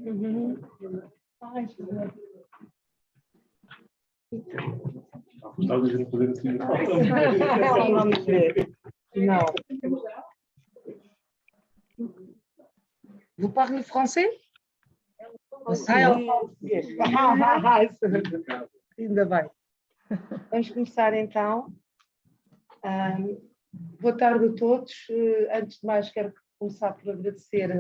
Uhum. Gostava de fazer assim. Sim, vamos ver. Não. Vous parlez français? Ah, ela fala português. Ainda bem. Vamos começar então. Boa tarde a todos. Antes de mais, quero começar por agradecer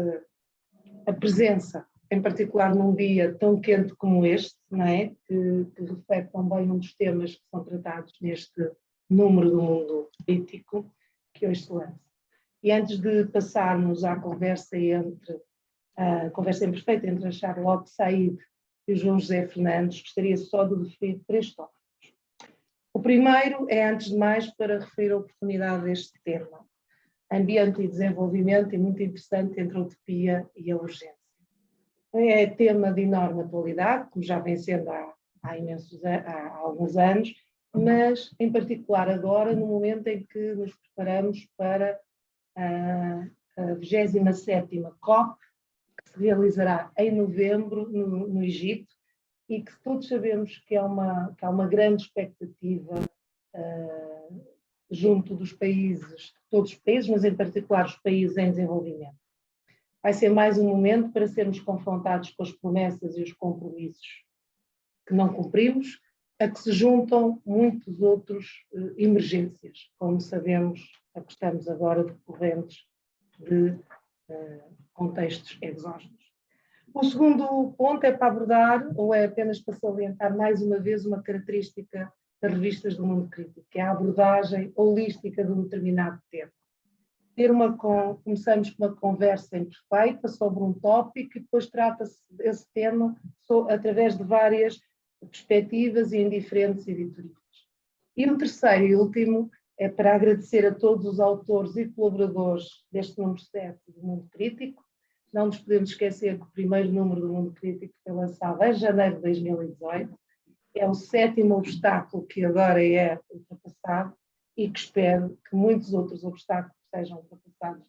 a presença, em particular num dia tão quente como este, não é? Que reflete também um dos temas que são tratados neste número do mundo político que hoje se lança. E antes de passarmos à conversa imperfeita entre a Charlotte Said e o João José Fernandes, gostaria só de referir 3 tópicos. O primeiro é, antes de mais, para referir a oportunidade deste tema, ambiente e desenvolvimento, e muito interessante, entre a utopia e a urgência. É tema de enorme atualidade, como já vem sendo há alguns anos, mas em particular agora, no momento em que nos preparamos para a 27ª COP, que se realizará em novembro no Egito, e que todos sabemos que há uma grande expectativa junto dos países, todos os países, mas em particular os países em desenvolvimento. Vai ser mais um momento para sermos confrontados com as promessas e os compromissos que não cumprimos, a que se juntam muitos outros emergências, como sabemos, a que estamos agora decorrentes de contextos exógenos. O segundo ponto é para abordar, ou é apenas para salientar mais uma vez, uma característica das revistas do mundo crítico, que é a abordagem holística de um determinado tema. Começamos com uma conversa imperfeita sobre um tópico e depois trata-se desse tema através de várias perspectivas e em diferentes editorias. E o terceiro e último é para agradecer a todos os autores e colaboradores deste número 7 do Mundo Crítico. Não nos podemos esquecer que o primeiro número do Mundo Crítico foi lançado em janeiro de 2018. É o 7º obstáculo que agora é ultrapassado e que espero que muitos outros obstáculos sejam ultrapassados.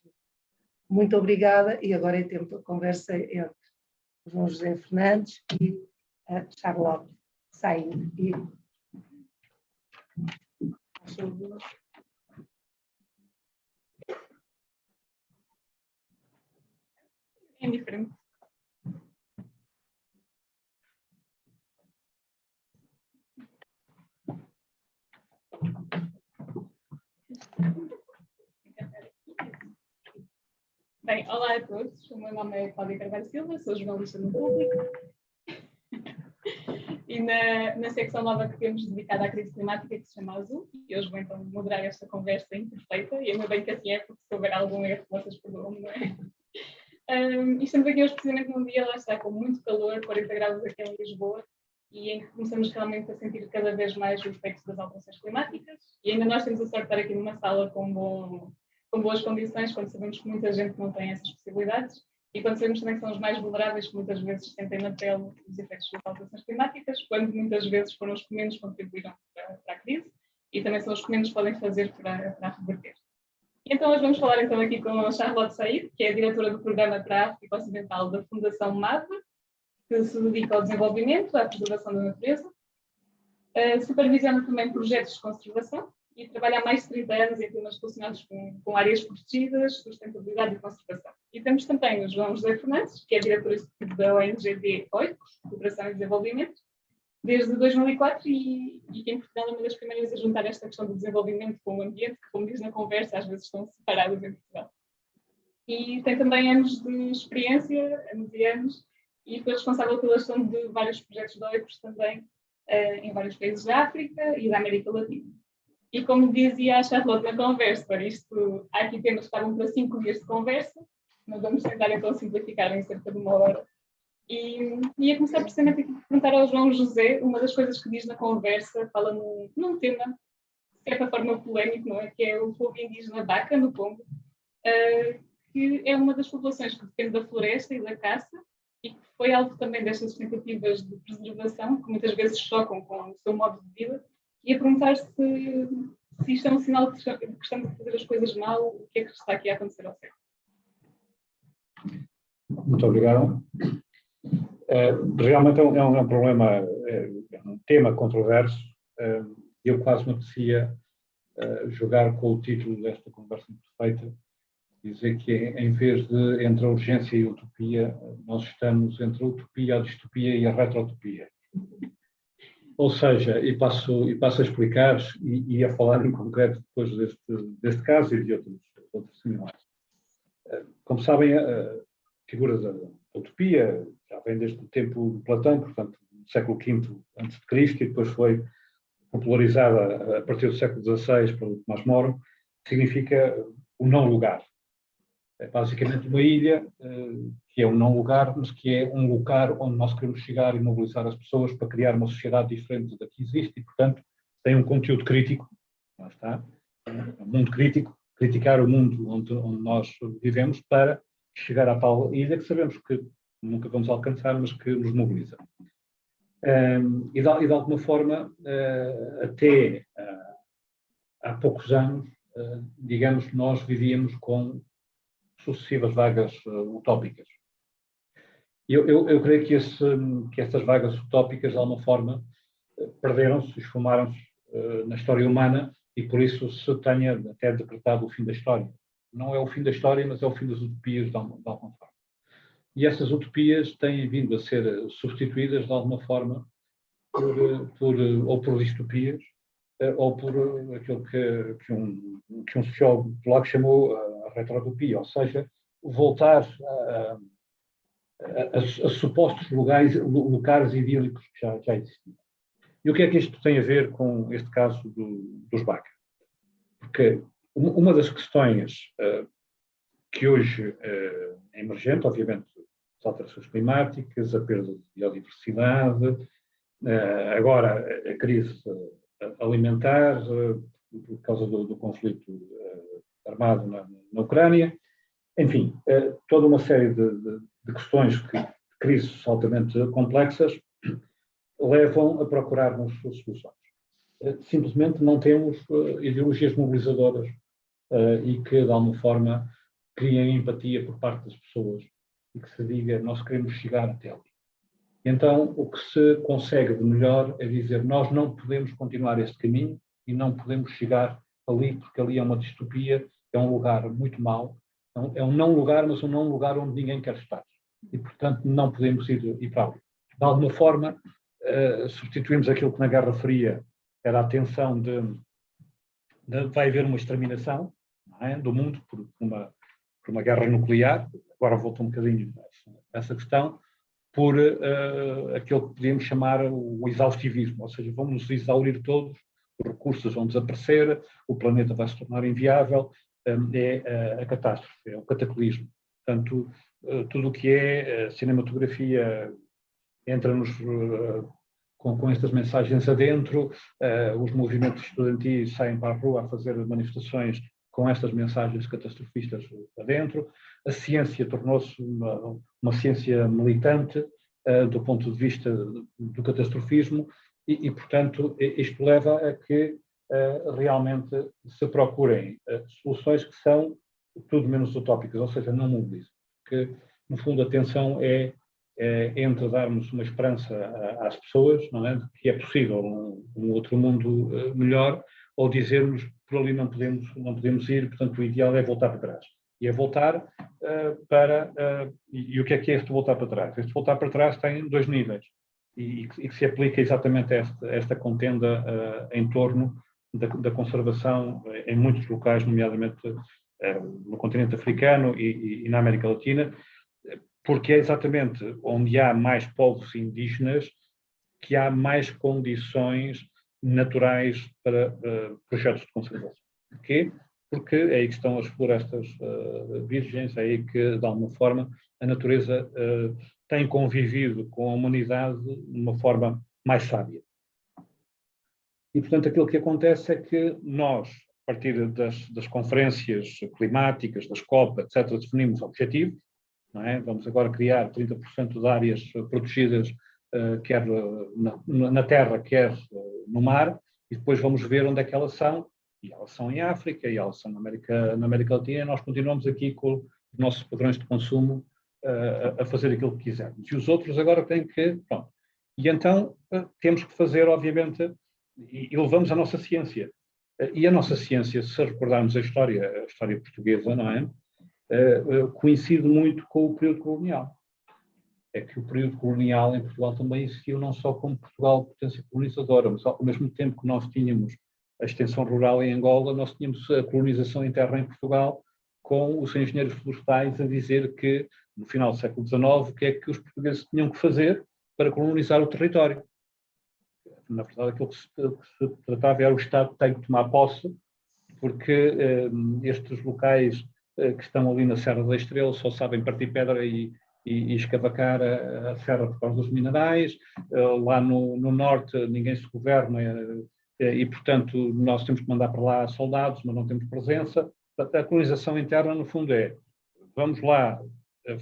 Muito obrigada, e agora é tempo da conversa entre o João José Fernandes e a Charlotte Said. É diferente. Bem, olá a todos, o meu nome é Cláudia Carvalho Silva, sou jornalista no Público e na secção nova que temos dedicada à crise climática, que se chama Azul, e hoje vou então moderar esta conversa imperfeita, e ainda bem que assim é, porque se houver algum erro vocês perdoam, não é? E estamos aqui hoje precisamente num dia, lá está, com muito calor, 40 graus aqui em Lisboa, e em que começamos realmente a sentir cada vez mais os efeitos das alterações climáticas, e ainda nós temos a sorte de estar aqui numa sala com boas condições, quando sabemos que muita gente não tem essas possibilidades, e quando sabemos também que são os mais vulneráveis, que muitas vezes sentem na pele os efeitos das alterações climáticas, quando muitas vezes foram os que menos contribuíram para a crise, e também são os que menos podem fazer para a reverter. E então nós vamos falar então aqui com a Charlotte Said, que é a diretora do Programa para a África Ocidental da Fundação MAD, que se dedica ao desenvolvimento, à preservação da natureza, supervisiona também projetos de conservação e trabalha há mais de 30 anos em temas relacionados com áreas protegidas, sustentabilidade e conservação. E temos também o João José Fernandes, que é diretor executivo da ONG OICOS, Cooperação e Desenvolvimento, desde 2004 e que em Portugal é uma das primeiras a juntar esta questão do desenvolvimento com o ambiente, que, como diz na conversa, às vezes estão separados em Portugal. E tem também anos de experiência, anos e anos, e foi responsável pela gestão de vários projetos de OICOS também em vários países da África e da América Latina. E como dizia a Charlotte na conversa, há aqui temas que estavam para 5 dias de conversa, mas vamos tentar então simplificar em cerca de 1 hora. E ia começar precisamente a perguntar ao João José, uma das coisas que diz na conversa, fala num tema, de certa forma polémico, não é? Que é o povo indígena Baca, no Congo, que é uma das populações que depende da floresta e da caça, e que foi alvo também destas tentativas de preservação, que muitas vezes chocam com o seu modo de vida, e a perguntar se isto é um sinal de que estamos a fazer as coisas mal, o que é que está aqui a acontecer ao certo. Muito obrigado. Realmente é um problema, é um tema controverso. Eu quase me apetecia jogar com o título desta conversa imperfeita, dizer que em vez de entre a urgência e a utopia, nós estamos entre a utopia, a distopia e a retrotopia. Ou seja, e passo a explicar e a falar em concreto depois deste caso e de outros similares. Como sabem, a figura da utopia já vem desde o tempo de Platão, portanto, do século V a.C., e depois foi popularizada a partir do século XVI pelo Tomás Moro, que significa o não lugar. É basicamente uma ilha que é um não lugar, mas que é um lugar onde nós queremos chegar e mobilizar as pessoas para criar uma sociedade diferente da que existe e, portanto, tem um conteúdo crítico, lá está, um mundo crítico, criticar o mundo onde nós vivemos para chegar à tal ilha que sabemos que nunca vamos alcançar, mas que nos mobiliza. E de alguma forma, até há poucos anos, digamos, nós vivíamos com sucessivas vagas utópicas. Eu creio que estas vagas utópicas, de alguma forma, perderam-se, esfumaram-se na história humana e por isso se tenha até decretado o fim da história. Não é o fim da história, mas é o fim das utopias, de alguma forma. E essas utopias têm vindo a ser substituídas, de alguma forma, ou por distopias, ou por aquilo que um sociólogo polaco chamou a retrotopia, ou seja, voltar a supostos locais idílicos que já existiam. E o que é que isto tem a ver com este caso dos BAC? Porque uma das questões que hoje é emergente, obviamente, as alterações climáticas, a perda de biodiversidade, agora a crise alimentar, por causa do conflito armado na Ucrânia, enfim, toda uma série de questões, de crises altamente complexas, levam a procurarmos soluções. Simplesmente não temos ideologias mobilizadoras e que, de alguma forma, criem empatia por parte das pessoas e que se diga, nós queremos chegar até ali. Então, o que se consegue de melhor é dizer, nós não podemos continuar este caminho e não podemos chegar ali, porque ali é uma distopia, é um lugar muito mau, é um não lugar, mas um não lugar onde ninguém quer estar. E, portanto, não podemos ir para ali. De alguma forma, substituímos aquilo que na Guerra Fria era a tensão de vai haver uma exterminação, não é, do mundo por uma guerra nuclear, agora volto um bocadinho a essa questão, por aquilo que podíamos chamar o exaustivismo, ou seja, vamos nos exaurir todos, os recursos vão desaparecer, o planeta vai se tornar inviável, é a catástrofe, é o cataclismo. Portanto, tudo o que é cinematografia entra-nos com estas mensagens adentro, os movimentos estudantis saem para a rua a fazer manifestações com estas mensagens catastrofistas adentro, a ciência tornou-se uma ciência militante do ponto de vista do catastrofismo e, portanto, isto leva a que realmente se procurem soluções que são tudo menos utópicas, ou seja, não mobilizam. Porque, no fundo, a tensão é entre darmos uma esperança às pessoas, não é, de que é possível um outro mundo melhor, ou dizermos por ali não podemos ir, portanto o ideal é voltar para trás. E é voltar e o que é este voltar para trás? Este voltar para trás tem dois níveis e que se aplica exatamente a esta contenda em torno da conservação em muitos locais, nomeadamente no continente africano e na América Latina, porque é exatamente onde há mais povos indígenas que há mais condições naturais para projetos de conservação. Porquê? Porque é aí que estão as florestas virgens, é aí que, de alguma forma, a natureza tem convivido com a humanidade de uma forma mais sábia. E, portanto, aquilo que acontece é que nós, a partir das conferências climáticas, das COP, etc., definimos objetivos, não é? Vamos agora criar 30% de áreas protegidas, quer na terra, quer no mar, e depois vamos ver onde é que elas são, e elas são em África, e elas são na América Latina, e nós continuamos aqui com os nossos padrões de consumo a fazer aquilo que quisermos. E os outros agora têm que... Pronto. E então temos que fazer, obviamente, e levamos a nossa ciência. E a nossa ciência, se recordarmos a história portuguesa, não é? Coincide muito com o período colonial. É que o período colonial em Portugal também existiu não só como Portugal potência colonizadora, mas ao mesmo tempo que nós tínhamos a extensão rural em Angola, nós tínhamos a colonização interna em Portugal, com os engenheiros florestais a dizer que, no final do século XIX, o que é que os portugueses tinham que fazer para colonizar o território. Na verdade, aquilo que se tratava era o Estado tem que tomar posse, porque estes locais que estão ali na Serra da Estrela só sabem partir pedra e escavacar a serra por causa dos minerais. Lá no norte ninguém se governa e, portanto, nós temos que mandar para lá soldados, mas não temos presença. A colonização interna, no fundo, vamos lá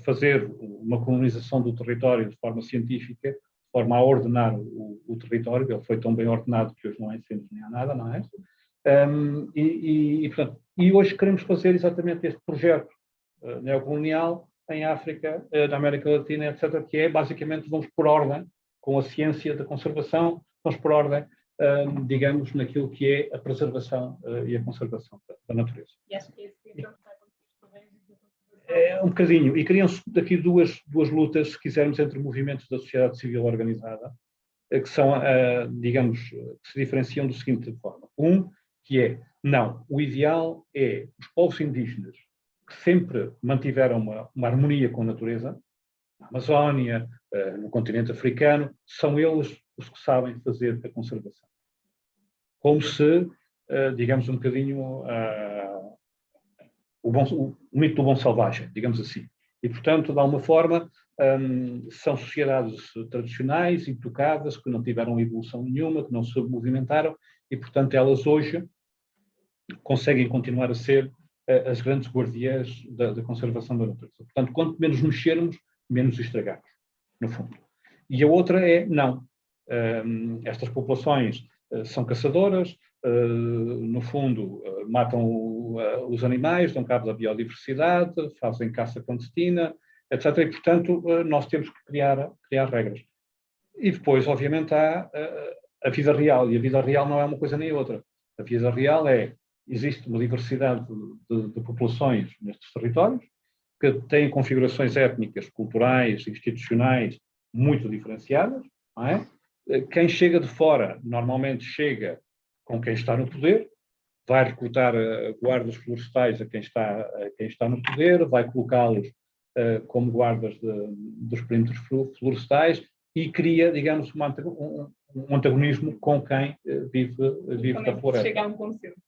fazer uma colonização do território de forma científica, de forma a ordenar o território. Ele foi tão bem ordenado que hoje não há incêndios nem há nada, não é? Portanto, hoje queremos fazer exatamente este projeto neocolonial em África, na América Latina, etc., que é, basicamente, vamos por ordem, com a ciência da conservação, vamos por ordem, digamos, naquilo que é a preservação e a conservação da natureza. E acho que é isso que está acontecendo. Um bocadinho. E criam-se daqui duas lutas, se quisermos, entre movimentos da sociedade civil organizada, que são, digamos, que se diferenciam da seguinte forma. Que é, não, o ideal é os povos indígenas que sempre mantiveram uma harmonia com a natureza, na Amazónia, no continente africano, são eles os que sabem fazer a conservação. Como se, digamos, um bocadinho o mito do bom selvagem, digamos assim. E, portanto, de alguma forma, são sociedades tradicionais, intocadas, que não tiveram evolução nenhuma, que não se movimentaram, e, portanto, elas hoje conseguem continuar a ser as grandes guardiãs da conservação da natureza. Portanto, quanto menos mexermos, menos estragamos, no fundo. E a outra é, não. Estas populações são caçadoras, no fundo, matam os animais, dão cabo da biodiversidade, fazem caça clandestina, etc. E, portanto, nós temos que criar regras. E depois, obviamente, há a vida real. E a vida real não é uma coisa nem outra. A vida real existe uma diversidade de populações nestes territórios, que têm configurações étnicas, culturais, institucionais muito diferenciadas, não é? Quem chega de fora, normalmente chega com quem está no poder, vai recrutar guardas florestais a quem está no poder, vai colocá-los como guardas dos perímetros florestais e cria, digamos, um antagonismo com quem vive da floresta. Chega a um consenso.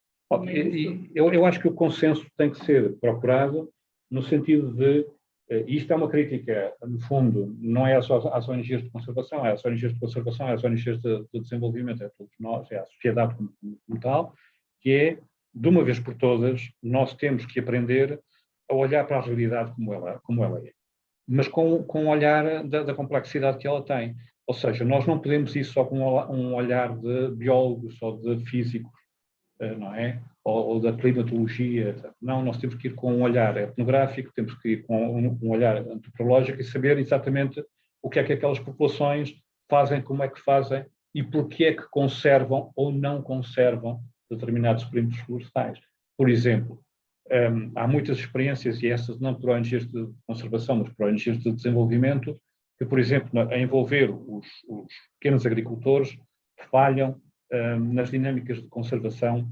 Eu acho que o consenso tem que ser procurado no sentido de, isto é uma crítica, no fundo, não é só às ONGs de conservação, é às ONGs de conservação, é às ONGs de desenvolvimento, é a todos nós, é à sociedade como tal, que é, de uma vez por todas, nós temos que aprender a olhar para a realidade como ela é, mas com um olhar da complexidade que ela tem. Ou seja, nós não podemos ir só com um olhar de biólogos ou de físicos, não é? Ou da climatologia. Não, nós temos que ir com um olhar etnográfico, temos que ir com um olhar antropológico e saber exatamente o que é que aquelas populações fazem, como é que fazem e porquê é que conservam ou não conservam determinados perímetros florestais. Por exemplo, há muitas experiências, e essas não por ONGs de conservação, mas por ONGs de desenvolvimento, que, por exemplo, a envolver os pequenos agricultores, falham nas dinâmicas de conservação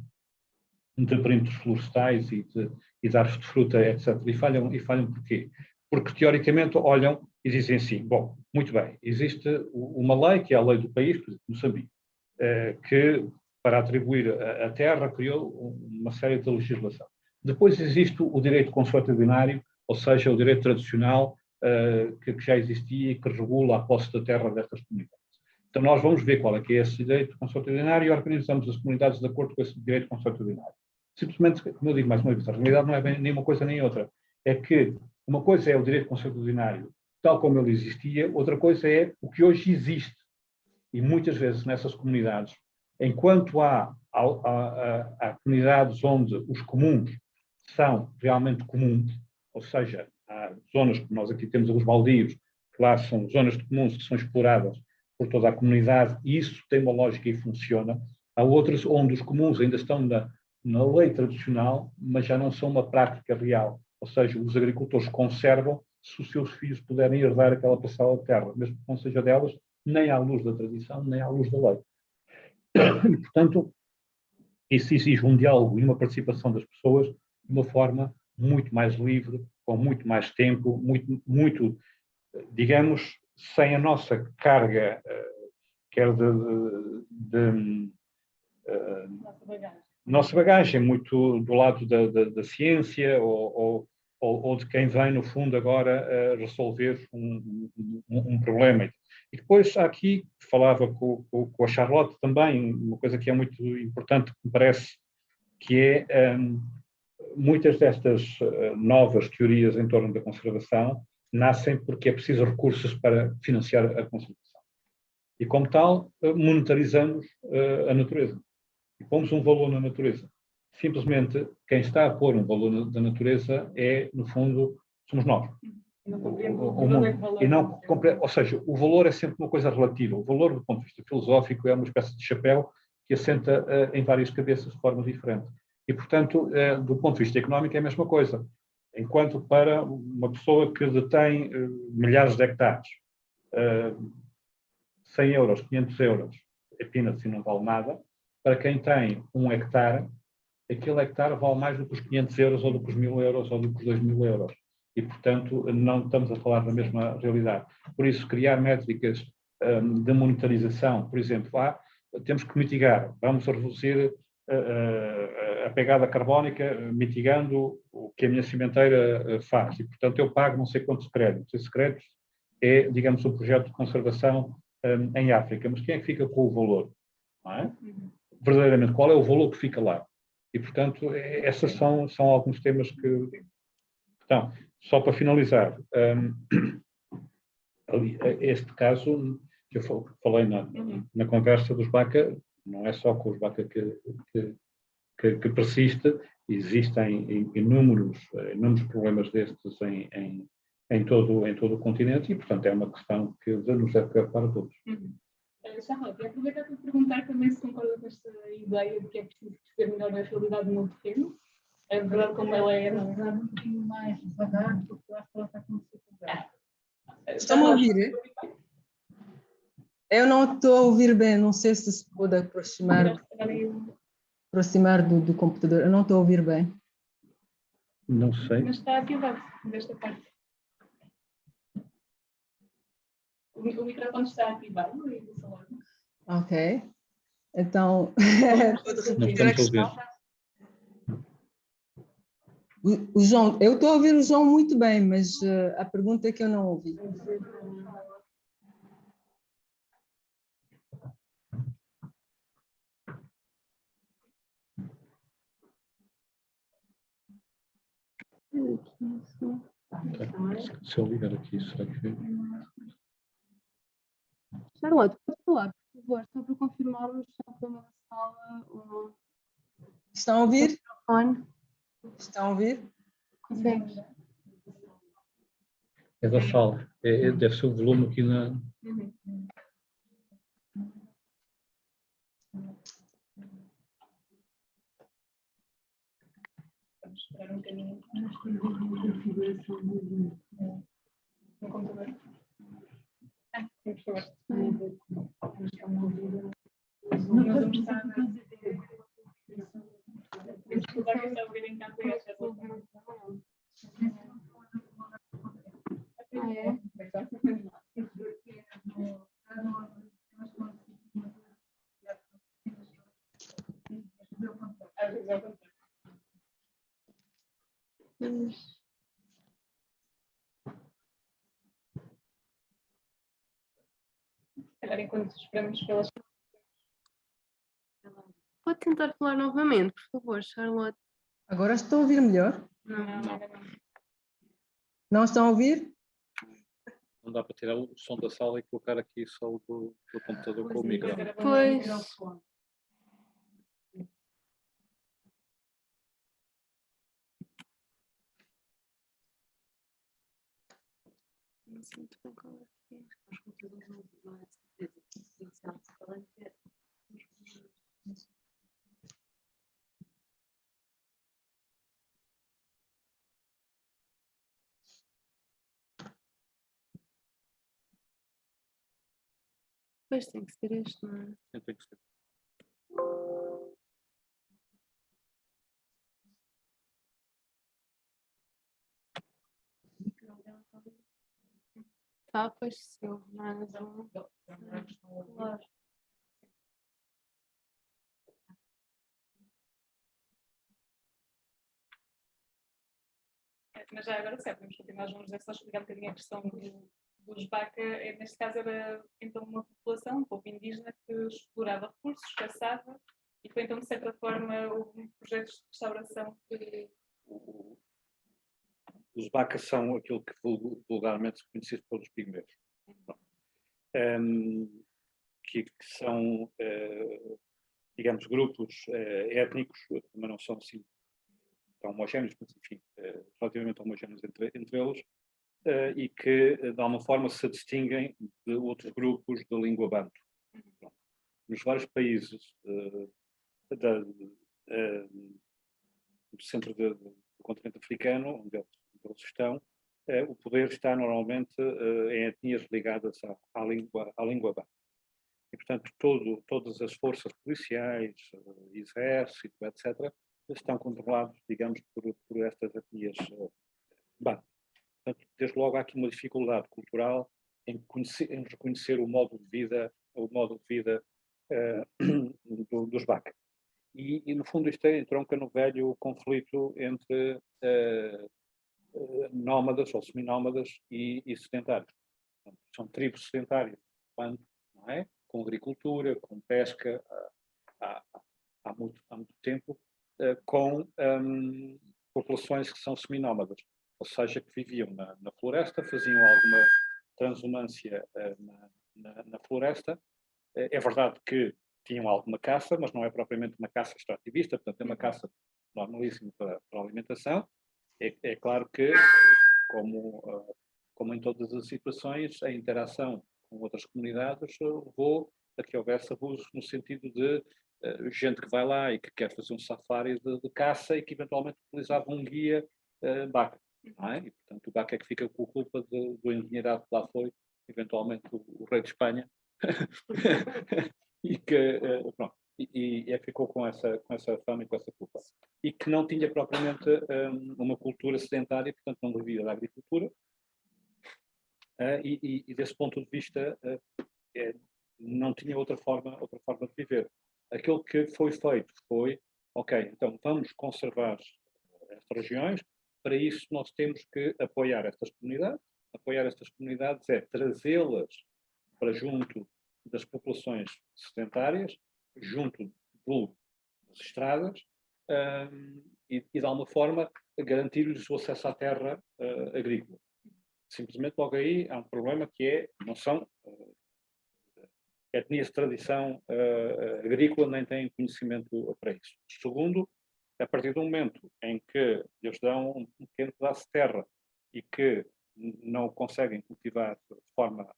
de perímetros florestais e de árvores de fruta, etc. E falham porquê? Porque, teoricamente, olham e dizem assim, bom, muito bem, existe uma lei, que é a lei do país, por exemplo, Moçambique, que, para atribuir a terra, criou uma série de legislação. Depois existe o direito consuetudinário, ou seja, o direito tradicional que já existia e que regula a posse da terra destas comunidades. Então, nós vamos ver qual é que é esse direito consuetudinário e organizamos as comunidades de acordo com esse direito consuetudinário. Simplesmente, como eu digo mais uma vez, a realidade não é bem nem uma coisa nem outra. É que uma coisa é o direito consuetudinário tal como ele existia, outra coisa é o que hoje existe. E muitas vezes nessas comunidades, enquanto há comunidades onde os comuns são realmente comuns, ou seja, há há zonas, como nós aqui temos os baldios, que lá são zonas de comuns que são exploradas por toda a comunidade, e isso tem uma lógica e funciona. Há outras onde os comuns ainda estão na lei tradicional, mas já não são uma prática real. Ou seja, os agricultores conservam se os seus filhos puderem herdar aquela parcela de terra, mesmo que não seja delas, nem à luz da tradição, nem à luz da lei. E, portanto, isso exige um diálogo e uma participação das pessoas de uma forma muito mais livre, com muito mais tempo, muito, digamos, sem a nossa carga, quer de nossa bagagem, muito do lado da ciência ou de quem vem, no fundo, agora resolver um problema. E depois, há aqui, falava com a Charlotte também, uma coisa que é muito importante, que me parece, que é muitas destas novas teorias em torno da conservação nascem porque é preciso recursos para financiar a conservação. E, como tal, monetarizamos a natureza. E pomos um valor na natureza. Simplesmente, quem está a pôr um valor da natureza é, no fundo, somos nós. Ou seja, o valor é sempre uma coisa relativa. O valor, do ponto de vista filosófico, é uma espécie de chapéu que assenta em várias cabeças de forma diferente. E, portanto, do ponto de vista económico, é a mesma coisa. Enquanto para uma pessoa que detém milhares de hectares, 100 euros, 500 euros, é peanuts e não vale nada. Para quem tem 1 hectare, aquele hectare vale mais do que os 500 euros, ou do que os 1.000 euros, ou do que os 2.000 euros. E, portanto, não estamos a falar da mesma realidade. Por isso, criar métricas de monetarização, por exemplo, temos que mitigar, vamos reduzir a pegada carbónica, mitigando o que a minha cimenteira faz. E, portanto, eu pago não sei quantos créditos. Esses créditos é, digamos, um projeto de conservação em África. Mas quem é que fica com o valor? Não é? Verdadeiramente, qual é o valor que fica lá? E, portanto, esses são alguns temas que... Então, só para finalizar, este caso que eu falei na conversa dos Baca, não é só com os Baca que persiste, existem inúmeros problemas destes em todo o continente e, portanto, é uma questão que nos deve preocupar a todos. Charlotte, eu aproveitar para perguntar também se concorda com esta ideia de que é preciso perceber melhor a realidade no terreno. É verdade como ela é. Um pouquinho mais devagar, porque eu acho que ela está com dificuldade. Estão a ouvir? Eu não estou a ouvir bem, não sei se pode aproximar do computador. Eu não estou a ouvir bem. Não sei. Mas está ativado desta parte. O microfone está ativado. Ok. Então, pode repetir a questão? O João, eu estou a ouvir o João muito bem, mas a pergunta é que eu não ouvi. Se eu ligar aqui, será que... Charlotte, pode falar, por favor, só para confirmarmos se há problema na sala ou não. Estão a ouvir? Microfone. Estão a ouvir? Consegues? É da sala. Deve ser o volume aqui na... Vamos esperar um bocadinho. Configuração no computador. Por favor. Nós vamos estar... Temos que usar esta ouvir em casa e esta é enquanto esperamos pelas... Pode tentar falar novamente, por favor, Charlotte. Agora estou a ouvir melhor? Não. Não estão a ouvir? Não dá para tirar o som da sala e colocar aqui só o do computador com o micro. Pois. Não sei muito bem qual é. Os computadores não vão a certeza potencial de falência. Pois tem que ser este, não é? Sim, tem que ser. Tá, pois se houve mais um. Claro. Mas já agora certo, vamos continuar, vamos só explicar um bocadinho a questão dos Baca. Neste caso era então uma população, um povo indígena que explorava recursos, caçava, e foi então de certa forma houve projetos de restauração que... Os Baka são aquilo que vulgarmente se conhece pelos pigmeus. Que são, digamos, grupos étnicos, mas não são assim tão homogéneos, mas enfim, relativamente homogéneos entre eles, e que, de alguma forma, se distinguem de outros grupos de língua banto. Nos vários países do centro do continente africano, onde eles estão, o poder está normalmente em etnias ligadas à língua banto. E, portanto, todas as forças policiais, exército, etc., estão controlados, digamos, por estas etnias banto. Portanto, desde logo há aqui uma dificuldade cultural em reconhecer o modo de vida dos Baka. E, no fundo, isto entronca no velho conflito entre nómadas ou seminómadas e sedentários. Portanto, são tribos sedentárias, não é? Com agricultura, com pesca, há muito tempo, com populações que são seminómadas, ou seja, que viviam na floresta, faziam alguma transumância na floresta. É verdade que tinham alguma caça, mas não é propriamente uma caça extrativista, portanto é uma caça normalíssima para a alimentação. É claro que, como em todas as situações, a interação com outras comunidades levou a que houvesse abusos no sentido de gente que vai lá e que quer fazer um safari de caça e que eventualmente utilizava um guia Baka. Não é? E, portanto, o Baka é que fica com a culpa do endinheirado que lá foi, eventualmente o rei de Espanha, e que ficou com essa fama e com essa culpa. E que não tinha propriamente uma cultura sedentária, portanto não vivia da agricultura, e desse ponto de vista não tinha outra forma de viver. Aquilo que foi feito foi, ok, então vamos conservar estas regiões, para isso nós temos que apoiar estas comunidades. Apoiar estas comunidades é trazê-las para junto das populações sedentárias, junto das estradas, e de alguma forma garantir-lhes o acesso à terra agrícola. Simplesmente logo aí há um problema que é, não são etnias de tradição agrícola, nem têm conhecimento para isso. Segundo, a partir do momento em que eles dão um pequeno pedaço de terra e que não conseguem cultivar de forma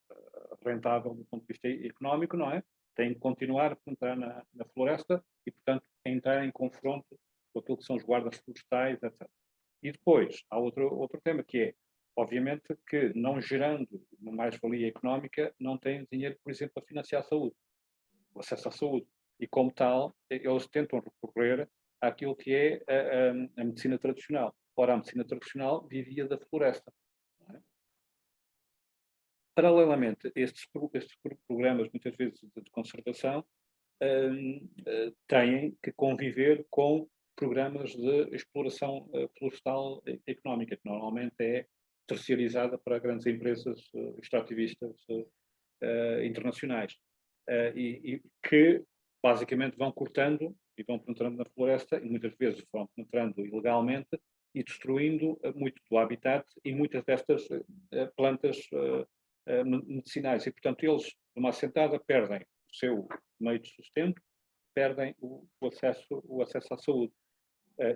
rentável do ponto de vista económico, não é? Têm que continuar a plantar na floresta e, portanto, entrar em confronto com aquilo que são os guardas florestais, etc. E depois, há outro tema que é, obviamente, que não gerando uma mais-valia económica, não têm dinheiro, por exemplo, para financiar a saúde, o acesso à saúde. E, como tal, eles tentam recorrer àquilo que é a medicina tradicional. Ora, a medicina tradicional vivia da floresta. Paralelamente, estes programas, muitas vezes de conservação, têm que conviver com programas de exploração florestal económica, que normalmente é terciarizada para grandes empresas extrativistas internacionais, e que basicamente vão cortando e vão penetrando na floresta, e muitas vezes vão penetrando ilegalmente e destruindo muito do habitat e muitas destas plantas medicinais. E, portanto, eles, numa assentada, perdem o seu meio de sustento, perdem o acesso à saúde.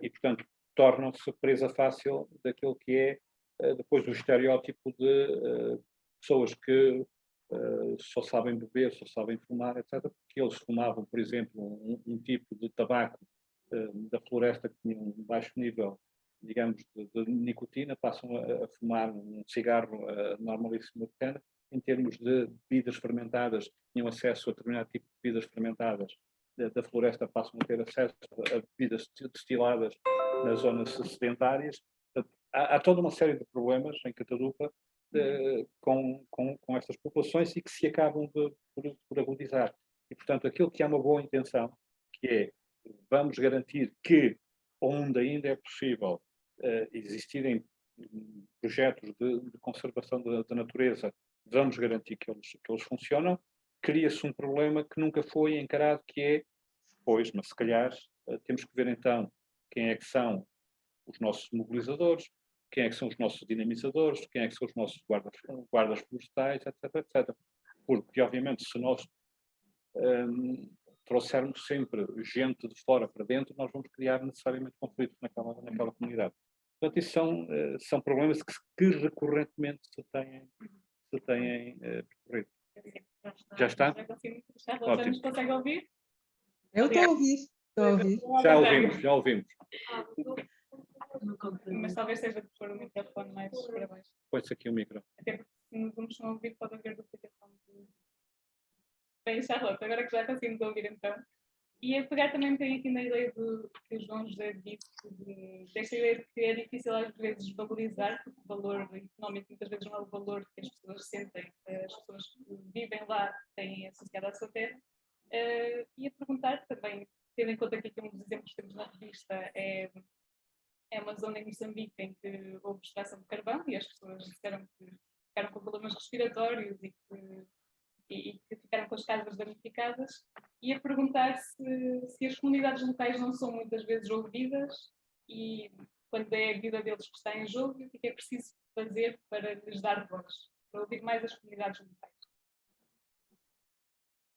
E, portanto, tornam-se presa fácil daquilo que é depois o estereótipo de pessoas que só sabem beber, só sabem fumar, etc., porque eles fumavam, por exemplo, um tipo de tabaco da floresta que tinha um baixo nível, digamos, de nicotina, passam a fumar um cigarro normalíssimo de cana. Em termos de bebidas fermentadas, tinham acesso a determinado tipo de bebidas fermentadas da floresta, passam a ter acesso a bebidas destiladas nas zonas sedentárias. Há toda uma série de problemas em Catadupa com estas populações e que se acabam por agudizar. E, portanto, aquilo que é uma boa intenção, que é vamos garantir que, onde ainda é possível existirem projetos de conservação da natureza, vamos garantir que eles funcionam, cria-se um problema que nunca foi encarado, que é, pois, mas se calhar temos que ver então quem é que são os nossos mobilizadores, quem é que são os nossos dinamizadores, quem é que são os nossos guardas florestais, etc, etc. Porque, obviamente, se nós trouxermos sempre gente de fora para dentro, nós vamos criar necessariamente conflitos naquela comunidade. Portanto, isso são problemas que recorrentemente se têm percorrido. Já está? Já nos consegue ouvir? Eu estou a ouvir, estou a ouvir. Já ouvimos. Mas talvez seja de pôr o microfone mais para baixo. Põe-se aqui o micro. Até porque se nos vamos a ouvir, pode haver duplicação de... Bem, Charlotte, agora que já conseguimos ouvir então. E a pegar também um bocadinho aqui na ideia que o João José disse, desta ideia de que é difícil às vezes valorizar, porque o valor económico muitas vezes não é o valor que as pessoas sentem, as pessoas que vivem lá têm associado à sua terra. E a perguntar também, tendo em conta que aqui um dos exemplos que temos na revista é uma zona em Moçambique em que houve extração de carvão e as pessoas disseram que ficaram com problemas respiratórios e que ficaram com as casas danificadas, e a perguntar se as comunidades locais não são muitas vezes ouvidas e quando é a vida deles que está em jogo, e o que é preciso fazer para lhes dar voz, para ouvir mais as comunidades locais.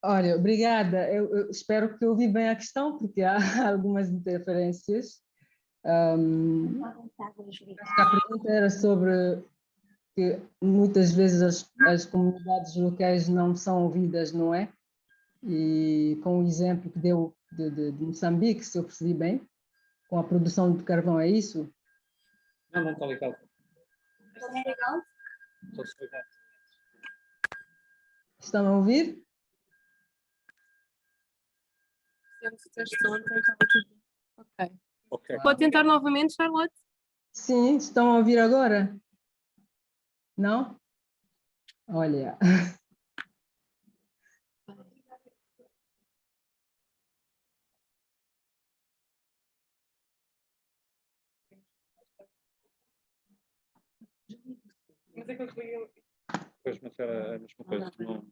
Olha, obrigada. Eu espero que eu ouvi bem a questão, porque há algumas interferências. Acho que a pergunta era sobre que muitas vezes as comunidades locais não são ouvidas, não é? E com o exemplo que deu de Moçambique, se eu percebi bem, com a produção de carvão, é isso? Não está ligado. Está legal? Estão a ouvir? Ok. Ok. Pode tentar novamente, Charlotte? Sim, estão a ouvir agora? Não? Olha. Mas é que eu queria... Pois, mas era a mesma coisa. Não...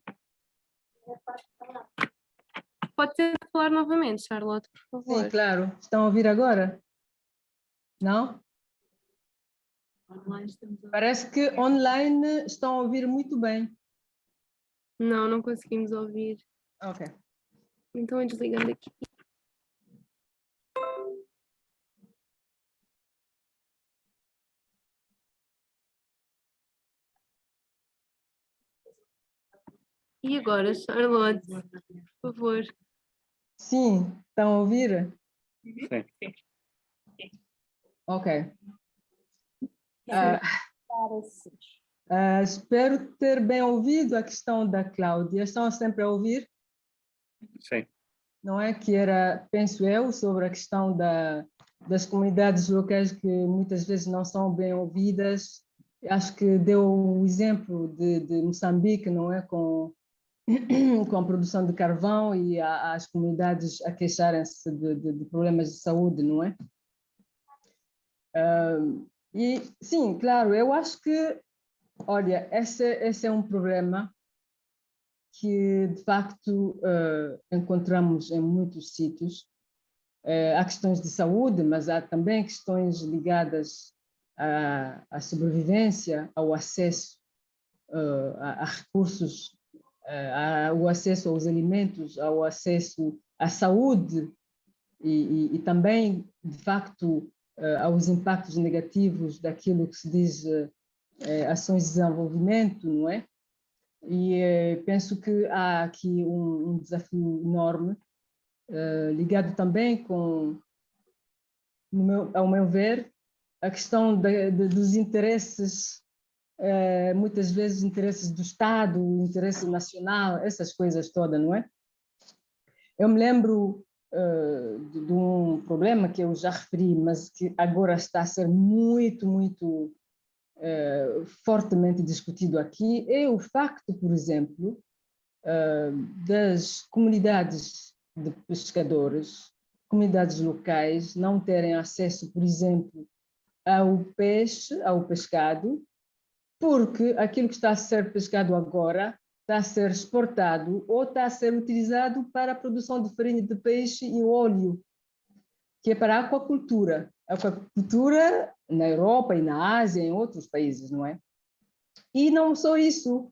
Pode tentar falar novamente, Charlotte, por favor. Sim, claro. Estão a ouvir agora? Não? Parece que online estão a ouvir muito bem. Não, não conseguimos ouvir. Ok. Então, eu desligando aqui. E agora, Charlotte, por favor. Sim, estão a ouvir? Sim. Ok. Espero ter bem ouvido a questão da Cláudia. Estão sempre a ouvir? Sim. Não é? Que era, penso eu, sobre a questão das comunidades locais que muitas vezes não são bem ouvidas. Acho que deu o exemplo de Moçambique, não é? Com a produção de carvão e as comunidades a queixarem-se de problemas de saúde, não é? E sim, claro, eu acho que, olha, esse é um problema que de facto encontramos em muitos sítios. Há questões de saúde, mas há também questões ligadas à sobrevivência, ao acesso a recursos, ao acesso aos alimentos, ao acesso à saúde e também, de facto, aos impactos negativos daquilo que se diz ações de desenvolvimento, não é? E penso que há aqui um desafio enorme, ligado também com, ao meu ver, a questão dos interesses, muitas vezes interesses do Estado, interesse nacional, essas coisas todas, não é? Eu me lembro de um problema que eu já referi, mas que agora está a ser muito fortemente discutido aqui, é o facto, por exemplo, das comunidades de pescadores, comunidades locais, não terem acesso, por exemplo, ao peixe, ao pescado, porque aquilo que está a ser pescado agora está a ser exportado ou está a ser utilizado para a produção de farinha de peixe e óleo, que é para a aquacultura. A aquacultura na Europa e na Ásia, em outros países, não é? E não só isso.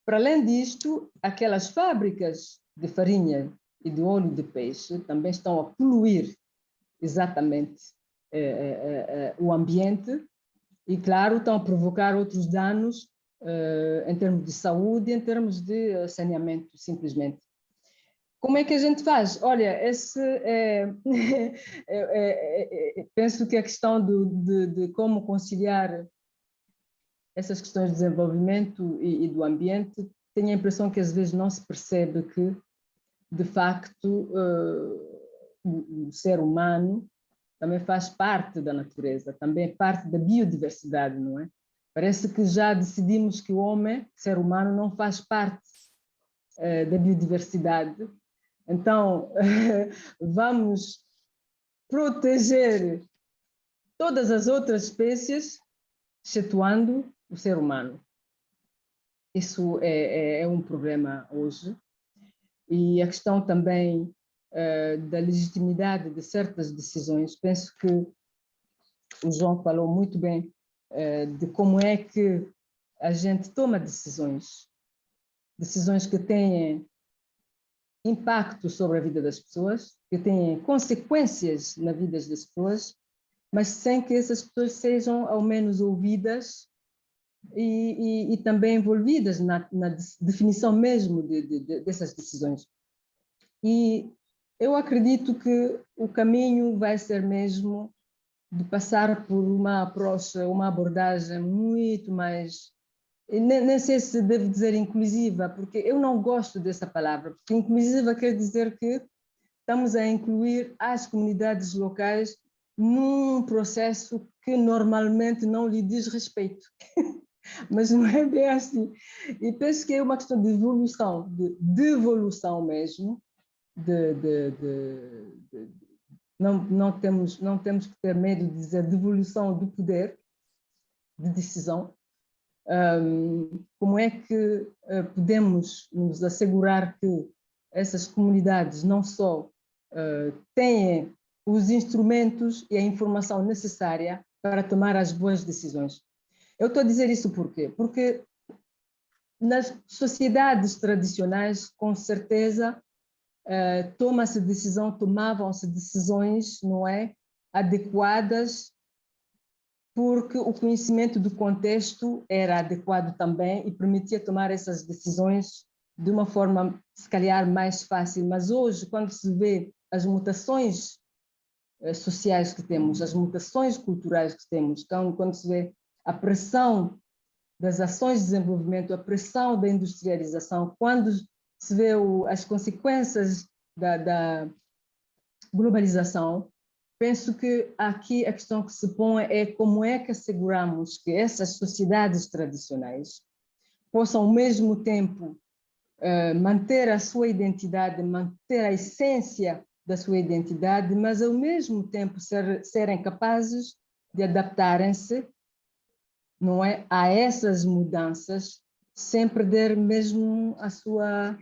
Para além disto, aquelas fábricas de farinha e de óleo de peixe também estão a poluir exatamente o ambiente e, claro, estão a provocar outros danos em termos de saúde e em termos de saneamento, simplesmente. Como é que a gente faz? Olha, penso que a questão de como conciliar essas questões de desenvolvimento e do ambiente, tenho a impressão que às vezes não se percebe que, de facto, o ser humano também faz parte da natureza, também é parte da biodiversidade, não é? Parece que já decidimos que o homem, ser humano, não faz parte da biodiversidade. Então, vamos proteger todas as outras espécies, excetuando o ser humano. Isso é um problema hoje. E a questão também da legitimidade de certas decisões, penso que o João falou muito bem de como é que a gente toma decisões que têm impacto sobre a vida das pessoas, que têm consequências na vida das pessoas, mas sem que essas pessoas sejam ao menos ouvidas e também envolvidas na definição mesmo dessas decisões. E eu acredito que o caminho vai ser mesmo de passar por uma abordagem muito mais, nem sei se devo dizer inclusiva, porque eu não gosto dessa palavra, porque inclusiva quer dizer que estamos a incluir as comunidades locais num processo que normalmente não lhe diz respeito. Mas não é bem assim. E penso que é uma questão de evolução, de devolução mesmo. Não temos que ter medo de dizer devolução do poder de decisão. Como é que podemos nos assegurar que essas comunidades não só têm os instrumentos e a informação necessária para tomar as boas decisões? Eu estou a dizer isso por quê? Porque nas sociedades tradicionais, com certeza, tomavam-se decisões, não é, adequadas, porque o conhecimento do contexto era adequado também e permitia tomar essas decisões de uma forma, se calhar, mais fácil. Mas hoje, quando se vê as mutações sociais que temos, as mutações culturais que temos, quando se vê a pressão das ações de desenvolvimento, a pressão da industrialização, quando se vê as consequências da globalização, penso que aqui a questão que se põe é como é que asseguramos que essas sociedades tradicionais possam, ao mesmo tempo, manter a sua identidade, manter a essência da sua identidade, mas, ao mesmo tempo, serem capazes de adaptarem-se, não é, a essas mudanças, sem perder mesmo a sua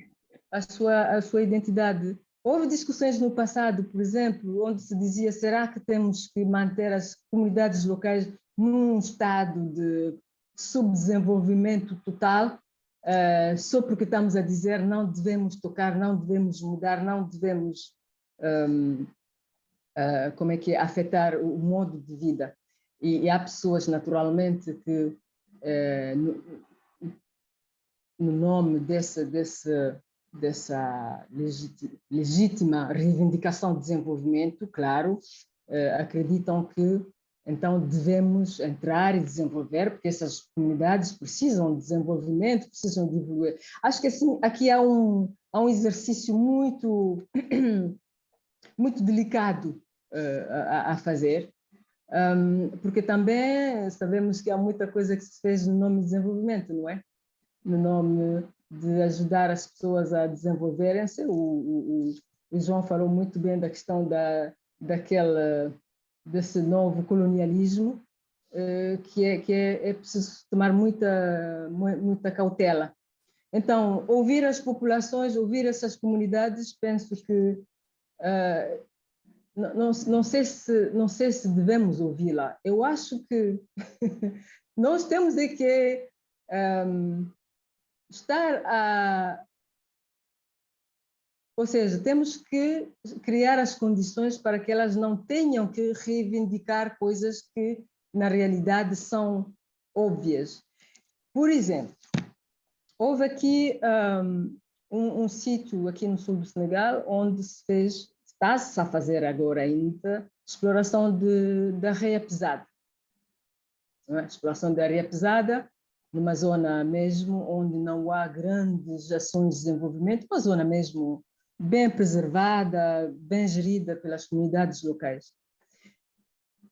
identidade. Houve discussões no passado, por exemplo, onde se dizia: será que temos que manter as comunidades locais num estado de subdesenvolvimento total, só porque estamos a dizer não devemos tocar, não devemos mudar, não devemos afetar o modo de vida? E há pessoas, naturalmente, que no nome dessa legítima reivindicação de desenvolvimento, claro, acreditam que então devemos entrar e desenvolver, porque essas comunidades precisam de desenvolvimento, precisam de evoluir. Acho que assim, aqui há um exercício muito, muito delicado a fazer, porque também sabemos que há muita coisa que se fez no nome de desenvolvimento, não é? No nome de ajudar as pessoas a desenvolverem-se. O João falou muito bem da questão desse novo colonialismo, que é preciso tomar muita cautela. Então, ouvir as populações, ouvir essas comunidades, penso que não sei se devemos ouvi-la. Eu acho que nós temos que ou seja, temos que criar as condições para que elas não tenham que reivindicar coisas que, na realidade, são óbvias. Por exemplo, houve aqui um sítio aqui no sul do Senegal onde está-se a fazer agora ainda exploração da areia pesada. Não é? Exploração da areia pesada numa zona mesmo onde não há grandes ações de desenvolvimento, uma zona mesmo bem preservada, bem gerida pelas comunidades locais.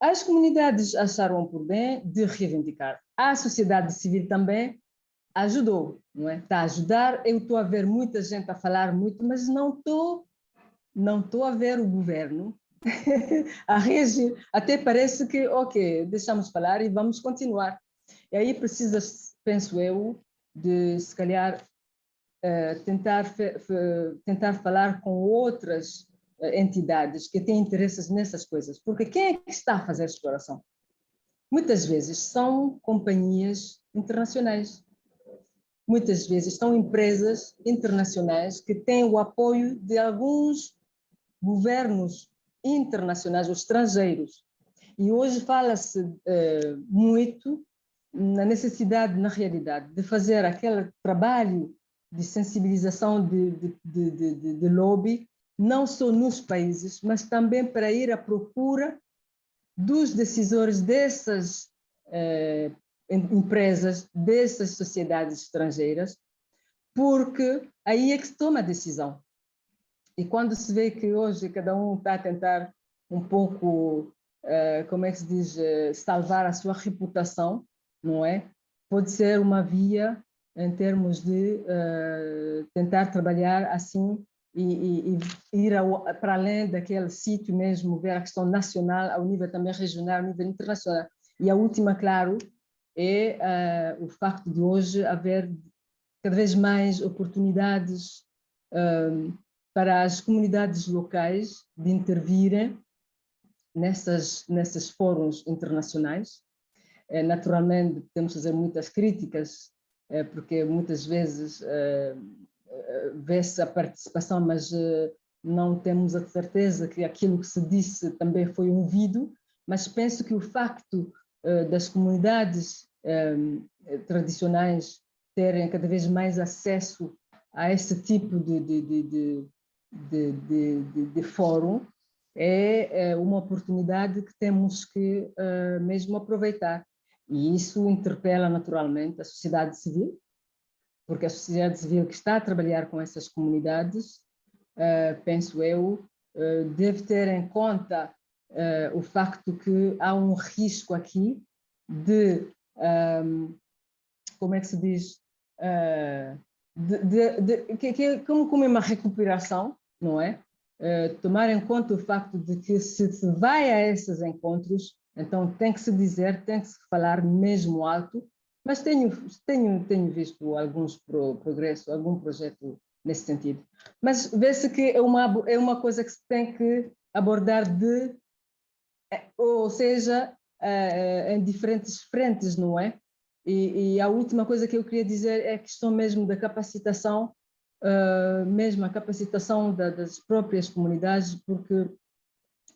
As comunidades acharam por bem de reivindicar. A sociedade civil também ajudou, não é? Está a ajudar. Eu estou a ver muita gente a falar muito, mas não estou a ver o governo a reagir. Até parece que, ok, deixamos falar e vamos continuar. E aí precisa, penso eu, de se calhar tentar falar com outras entidades que têm interesses nessas coisas. Porque quem é que está a fazer a exploração? Muitas vezes são companhias internacionais. Muitas vezes são empresas internacionais que têm o apoio de alguns governos internacionais ou estrangeiros. E hoje fala-se muito na necessidade, na realidade, de fazer aquele trabalho de sensibilização de lobby, não só nos países, mas também para ir à procura dos decisores dessas empresas, dessas sociedades estrangeiras, porque aí é que se toma a decisão. E quando se vê que hoje cada um está a tentar um pouco, como é que se diz, salvar a sua reputação, não é? Pode ser uma via em termos de tentar trabalhar assim e ir para além daquele sítio mesmo, ver a questão nacional, ao nível também regional, ao nível internacional. E a última, claro, é o facto de hoje haver cada vez mais oportunidades para as comunidades locais de intervirem nesses fóruns internacionais. Naturalmente, temos que fazer muitas críticas, porque muitas vezes vê-se a participação, mas não temos a certeza que aquilo que se disse também foi ouvido, mas penso que o facto das comunidades tradicionais terem cada vez mais acesso a esse tipo de fórum é uma oportunidade que temos que mesmo aproveitar. E isso interpela naturalmente a sociedade civil, porque a sociedade civil que está a trabalhar com essas comunidades, penso eu, deve ter em conta o facto que há um risco aqui de, como é que se diz, como uma recuperação, não é? Tomar em conta o facto de que se vai a esses encontros, então tem que se dizer, tem que se falar mesmo alto, mas tenho visto alguns progressos, algum projeto nesse sentido. Mas vê-se que é uma coisa que se tem que abordar ou seja, em diferentes frentes, não é? E a última coisa que eu queria dizer é a questão mesmo da capacitação, mesmo a capacitação das próprias comunidades, porque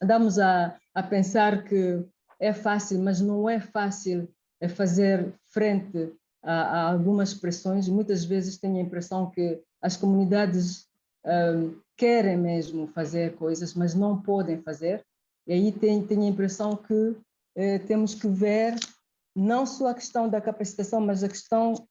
andamos a pensar que é fácil, mas não é fácil fazer frente há algumas pressões, muitas vezes tenho a impressão que as comunidades querem mesmo fazer coisas, mas não podem fazer, e aí tenho a impressão que temos que ver não só a questão da capacitação, mas a questão,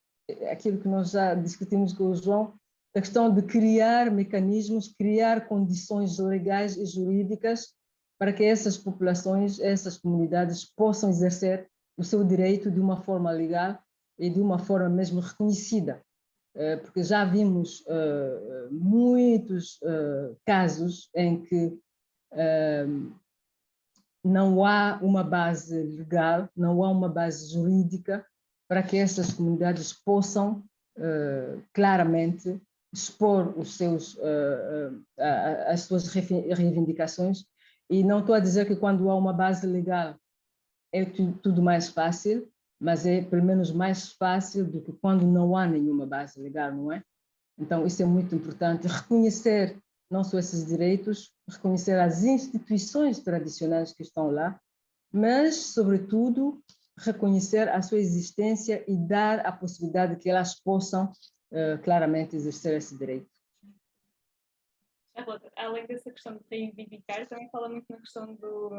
aquilo que nós já discutimos com o João, a questão de criar mecanismos, criar condições legais e jurídicas para que essas populações, essas comunidades possam exercer o seu direito de uma forma legal e de uma forma mesmo reconhecida. Porque já vimos muitos casos em que não há uma base legal, não há uma base jurídica para que essas comunidades possam claramente expor as suas reivindicações. E não estou a dizer que quando há uma base legal é tudo mais fácil, mas é pelo menos mais fácil do que quando não há nenhuma base legal, não é? Então, isso é muito importante, reconhecer não só esses direitos, reconhecer as instituições tradicionais que estão lá, mas, sobretudo, reconhecer a sua existência e dar a possibilidade de que elas possam claramente exercer esse direito. Charlotte, além dessa questão de reivindicar, também fala muito na questão do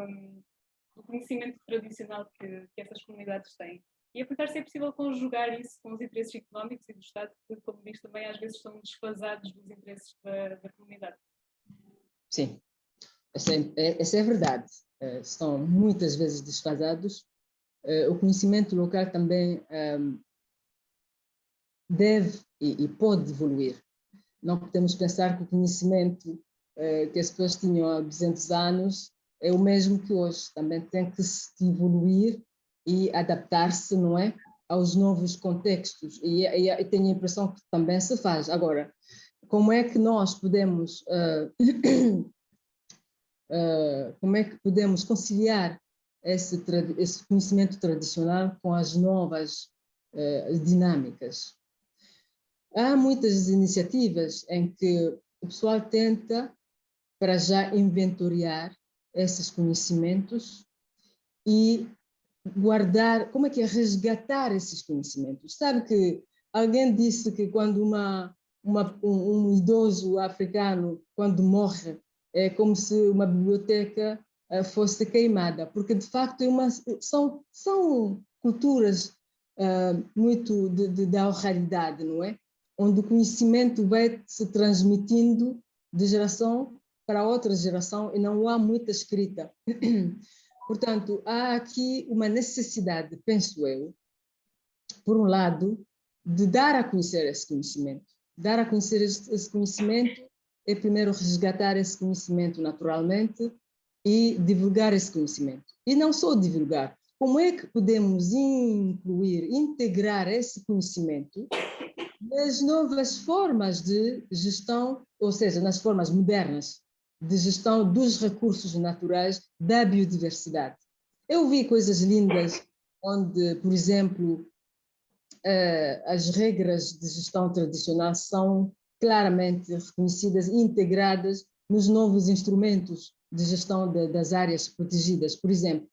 conhecimento tradicional que essas comunidades têm. E a perguntar se é possível conjugar isso com os interesses económicos e do Estado, que, como diz também, às vezes estão desfasados dos interesses da comunidade. Sim, essa é verdade. Estão muitas vezes desfasados. O conhecimento local também deve e pode evoluir. Não podemos pensar que o conhecimento que as pessoas tinham há 200 anos é o mesmo que hoje. Também tem que se evoluir e adaptar-se, não é, aos novos contextos. E tenho a impressão que também se faz. Agora, como é que nós podemos conciliar esse conhecimento tradicional com as novas dinâmicas? Há muitas iniciativas em que o pessoal tenta, para já, inventoriar esses conhecimentos e guardar, como é que é, resgatar esses conhecimentos. Sabe que alguém disse que quando um idoso africano, quando morre, é como se uma biblioteca fosse queimada, porque de facto são culturas muito da oralidade, não é? Onde o conhecimento vai se transmitindo de geração para outra geração e não há muita escrita. Portanto, há aqui uma necessidade, penso eu, por um lado, de dar a conhecer esse conhecimento. Dar a conhecer esse conhecimento é primeiro resgatar esse conhecimento naturalmente e divulgar esse conhecimento. E não só divulgar, como é que podemos incluir, integrar esse conhecimento nas novas formas de gestão, ou seja, nas formas modernas de gestão dos recursos naturais, da biodiversidade. Eu vi coisas lindas onde, por exemplo, as regras de gestão tradicional são claramente reconhecidas e integradas nos novos instrumentos de gestão das áreas protegidas. Por exemplo,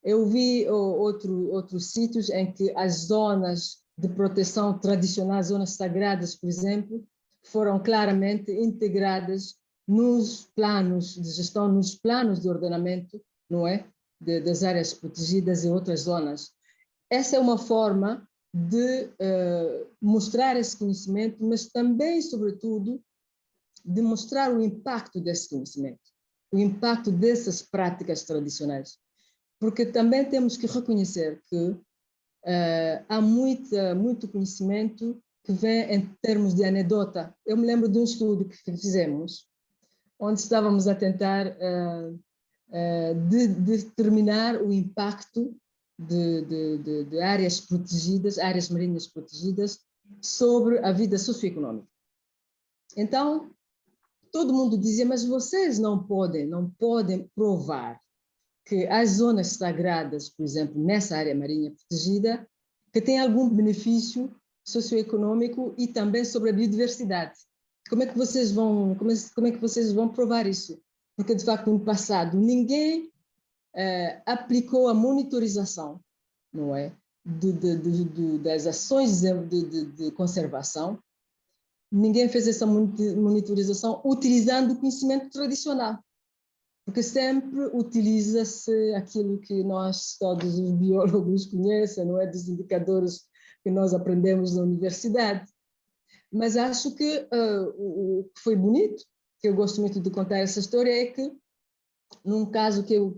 eu vi outros sítios em que as zonas de proteção tradicional, zonas sagradas, por exemplo, foram claramente integradas nos planos de gestão, nos planos de ordenamento, não é? Das áreas protegidas e outras zonas. Essa é uma forma de mostrar esse conhecimento, mas também, sobretudo, de mostrar o impacto desse conhecimento, o impacto dessas práticas tradicionais. Porque também temos que reconhecer que há muito conhecimento que vem em termos de anedota. Eu me lembro de um estudo que fizemos, onde estávamos a tentar determinar o impacto de áreas protegidas, áreas marinhas protegidas, sobre a vida socioeconômica. Então, todo mundo dizia, mas vocês não podem provar que as zonas sagradas, por exemplo, nessa área marinha protegida, que tem algum benefício socioeconômico e também sobre a biodiversidade. Como é que vocês vão provar isso? Porque, de facto, no passado, ninguém aplicou a monitorização, não é? das ações de conservação, ninguém fez essa monitorização utilizando o conhecimento tradicional, porque sempre utiliza-se aquilo que nós, todos os biólogos conhecem, não é? Dos indicadores que nós aprendemos na universidade. Mas acho que o que foi bonito, que eu gosto muito de contar essa história, é que, num caso que eu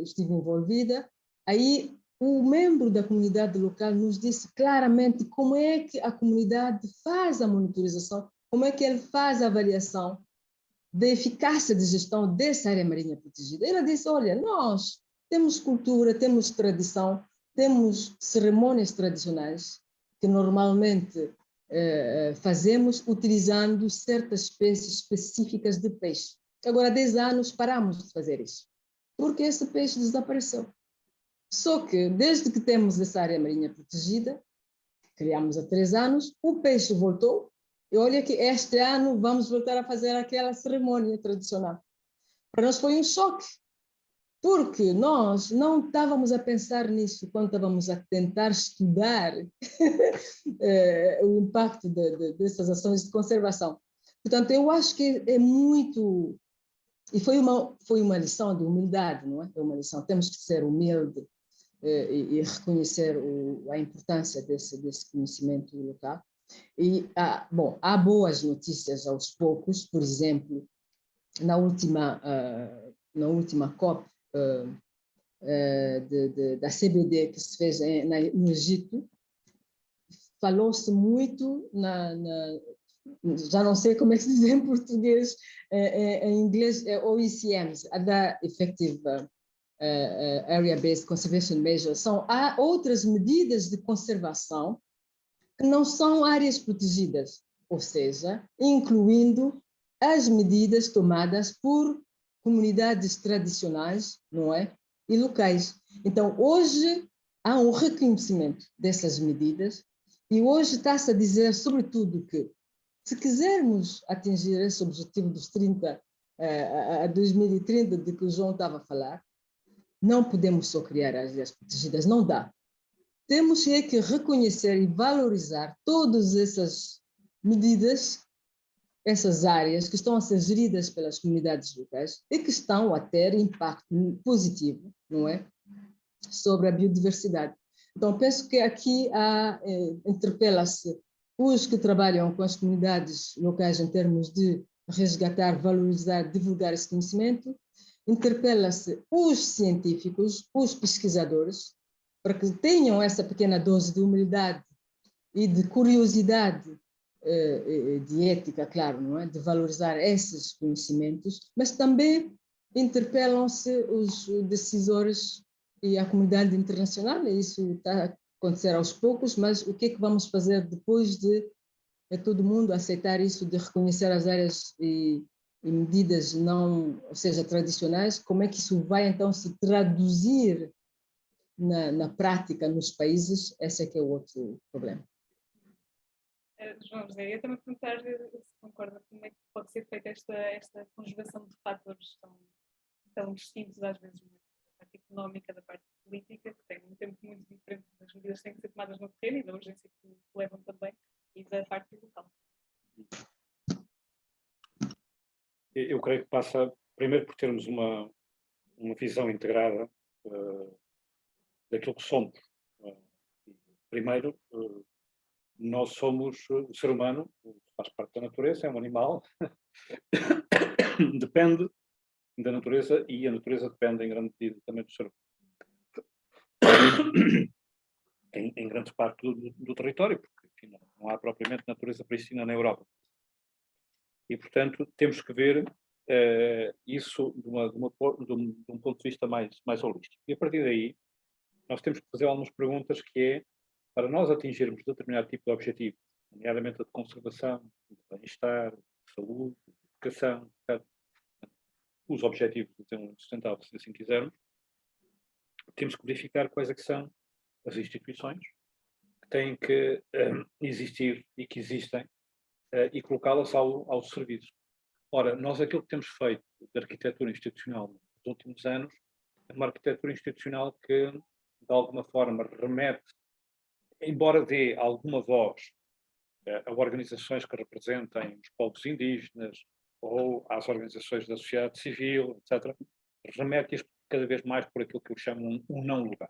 estive envolvida, aí o membro da comunidade local nos disse claramente como é que a comunidade faz a monitorização, como é que ele faz a avaliação da eficácia de gestão dessa área marinha protegida. Ela disse, olha, nós temos cultura, temos tradição, temos cerimônias tradicionais que normalmente fazemos utilizando certas espécies específicas de peixe. Agora, há 10 anos paramos de fazer isso, porque esse peixe desapareceu. Só que, desde que temos essa área marinha protegida, criamos há 3 anos, o peixe voltou, e olha que este ano vamos voltar a fazer aquela cerimônia tradicional. Para nós foi um choque, porque nós não estávamos a pensar nisso quando estávamos a tentar estudar o impacto dessas ações de conservação. Portanto, eu acho que é muito... E foi uma lição de humildade, não é? É uma lição, temos que ser humildes e reconhecer a importância desse conhecimento local. E, bom, há boas notícias aos poucos, por exemplo, na última COP da CBD que se fez no Egito, falou-se muito já não sei como é que se diz em português, em inglês, OECMs, Other Effective Area-Based Conservation Measures. Há outras medidas de conservação que não são áreas protegidas, ou seja, incluindo as medidas tomadas por comunidades tradicionais, não é? E locais. Então, hoje há um reconhecimento dessas medidas e hoje está-se a dizer, sobretudo, que se quisermos atingir esse objetivo dos 30 a 2030, de que o João estava a falar, não podemos só criar áreas protegidas, não dá. Temos que reconhecer e valorizar todas essas medidas, essas áreas que estão a ser geridas pelas comunidades locais e que estão a ter impacto positivo, não é? Sobre a biodiversidade. Então, penso que aqui interpela-se os que trabalham com as comunidades locais em termos de resgatar, valorizar, divulgar esse conhecimento, interpela-se os científicos, os pesquisadores, para que tenham essa pequena dose de humildade e de curiosidade, de ética, claro, não é? De valorizar esses conhecimentos, mas também interpelam-se os decisores e a comunidade internacional, e isso está a acontecer aos poucos, mas o que é que vamos fazer depois de todo mundo aceitar isso, de reconhecer as áreas e medidas não, ou seja, tradicionais, como é que isso vai então se traduzir na prática nos países? Esse é que é o outro problema. João José, eu também perguntar se concorda como é que pode ser feita esta conjugação de fatores tão distintos, às vezes, da parte económica, da parte política, que tem um tempo muito diferente das medidas que têm que ser tomadas no terreno e da urgência que levam também, e da parte local. Eu creio que passa, primeiro, por termos uma visão integrada daquilo que somos. Primeiro, nós somos o ser humano, faz parte da natureza, é um animal, depende da natureza e a natureza depende em grande medida também do ser humano. Em grande parte do território, porque enfim, não há propriamente natureza prístina na Europa. E, portanto, temos que ver isso de um ponto de vista mais holístico. E, a partir daí, nós temos que fazer algumas perguntas que é, para nós atingirmos determinado tipo de objetivo, nomeadamente a de conservação, de bem-estar, de saúde, de educação, etc., os objetivos de desenvolvimento sustentável, se assim quisermos, temos que verificar quais é que são as instituições que têm que existir e que existem e colocá-las ao serviço. Ora, nós aquilo que temos feito de arquitetura institucional nos últimos anos é uma arquitetura institucional que de alguma forma, remete, embora dê alguma voz a organizações que representem os povos indígenas ou às organizações da sociedade civil, etc., remete-os cada vez mais por aquilo que eu chamo um não-lugar.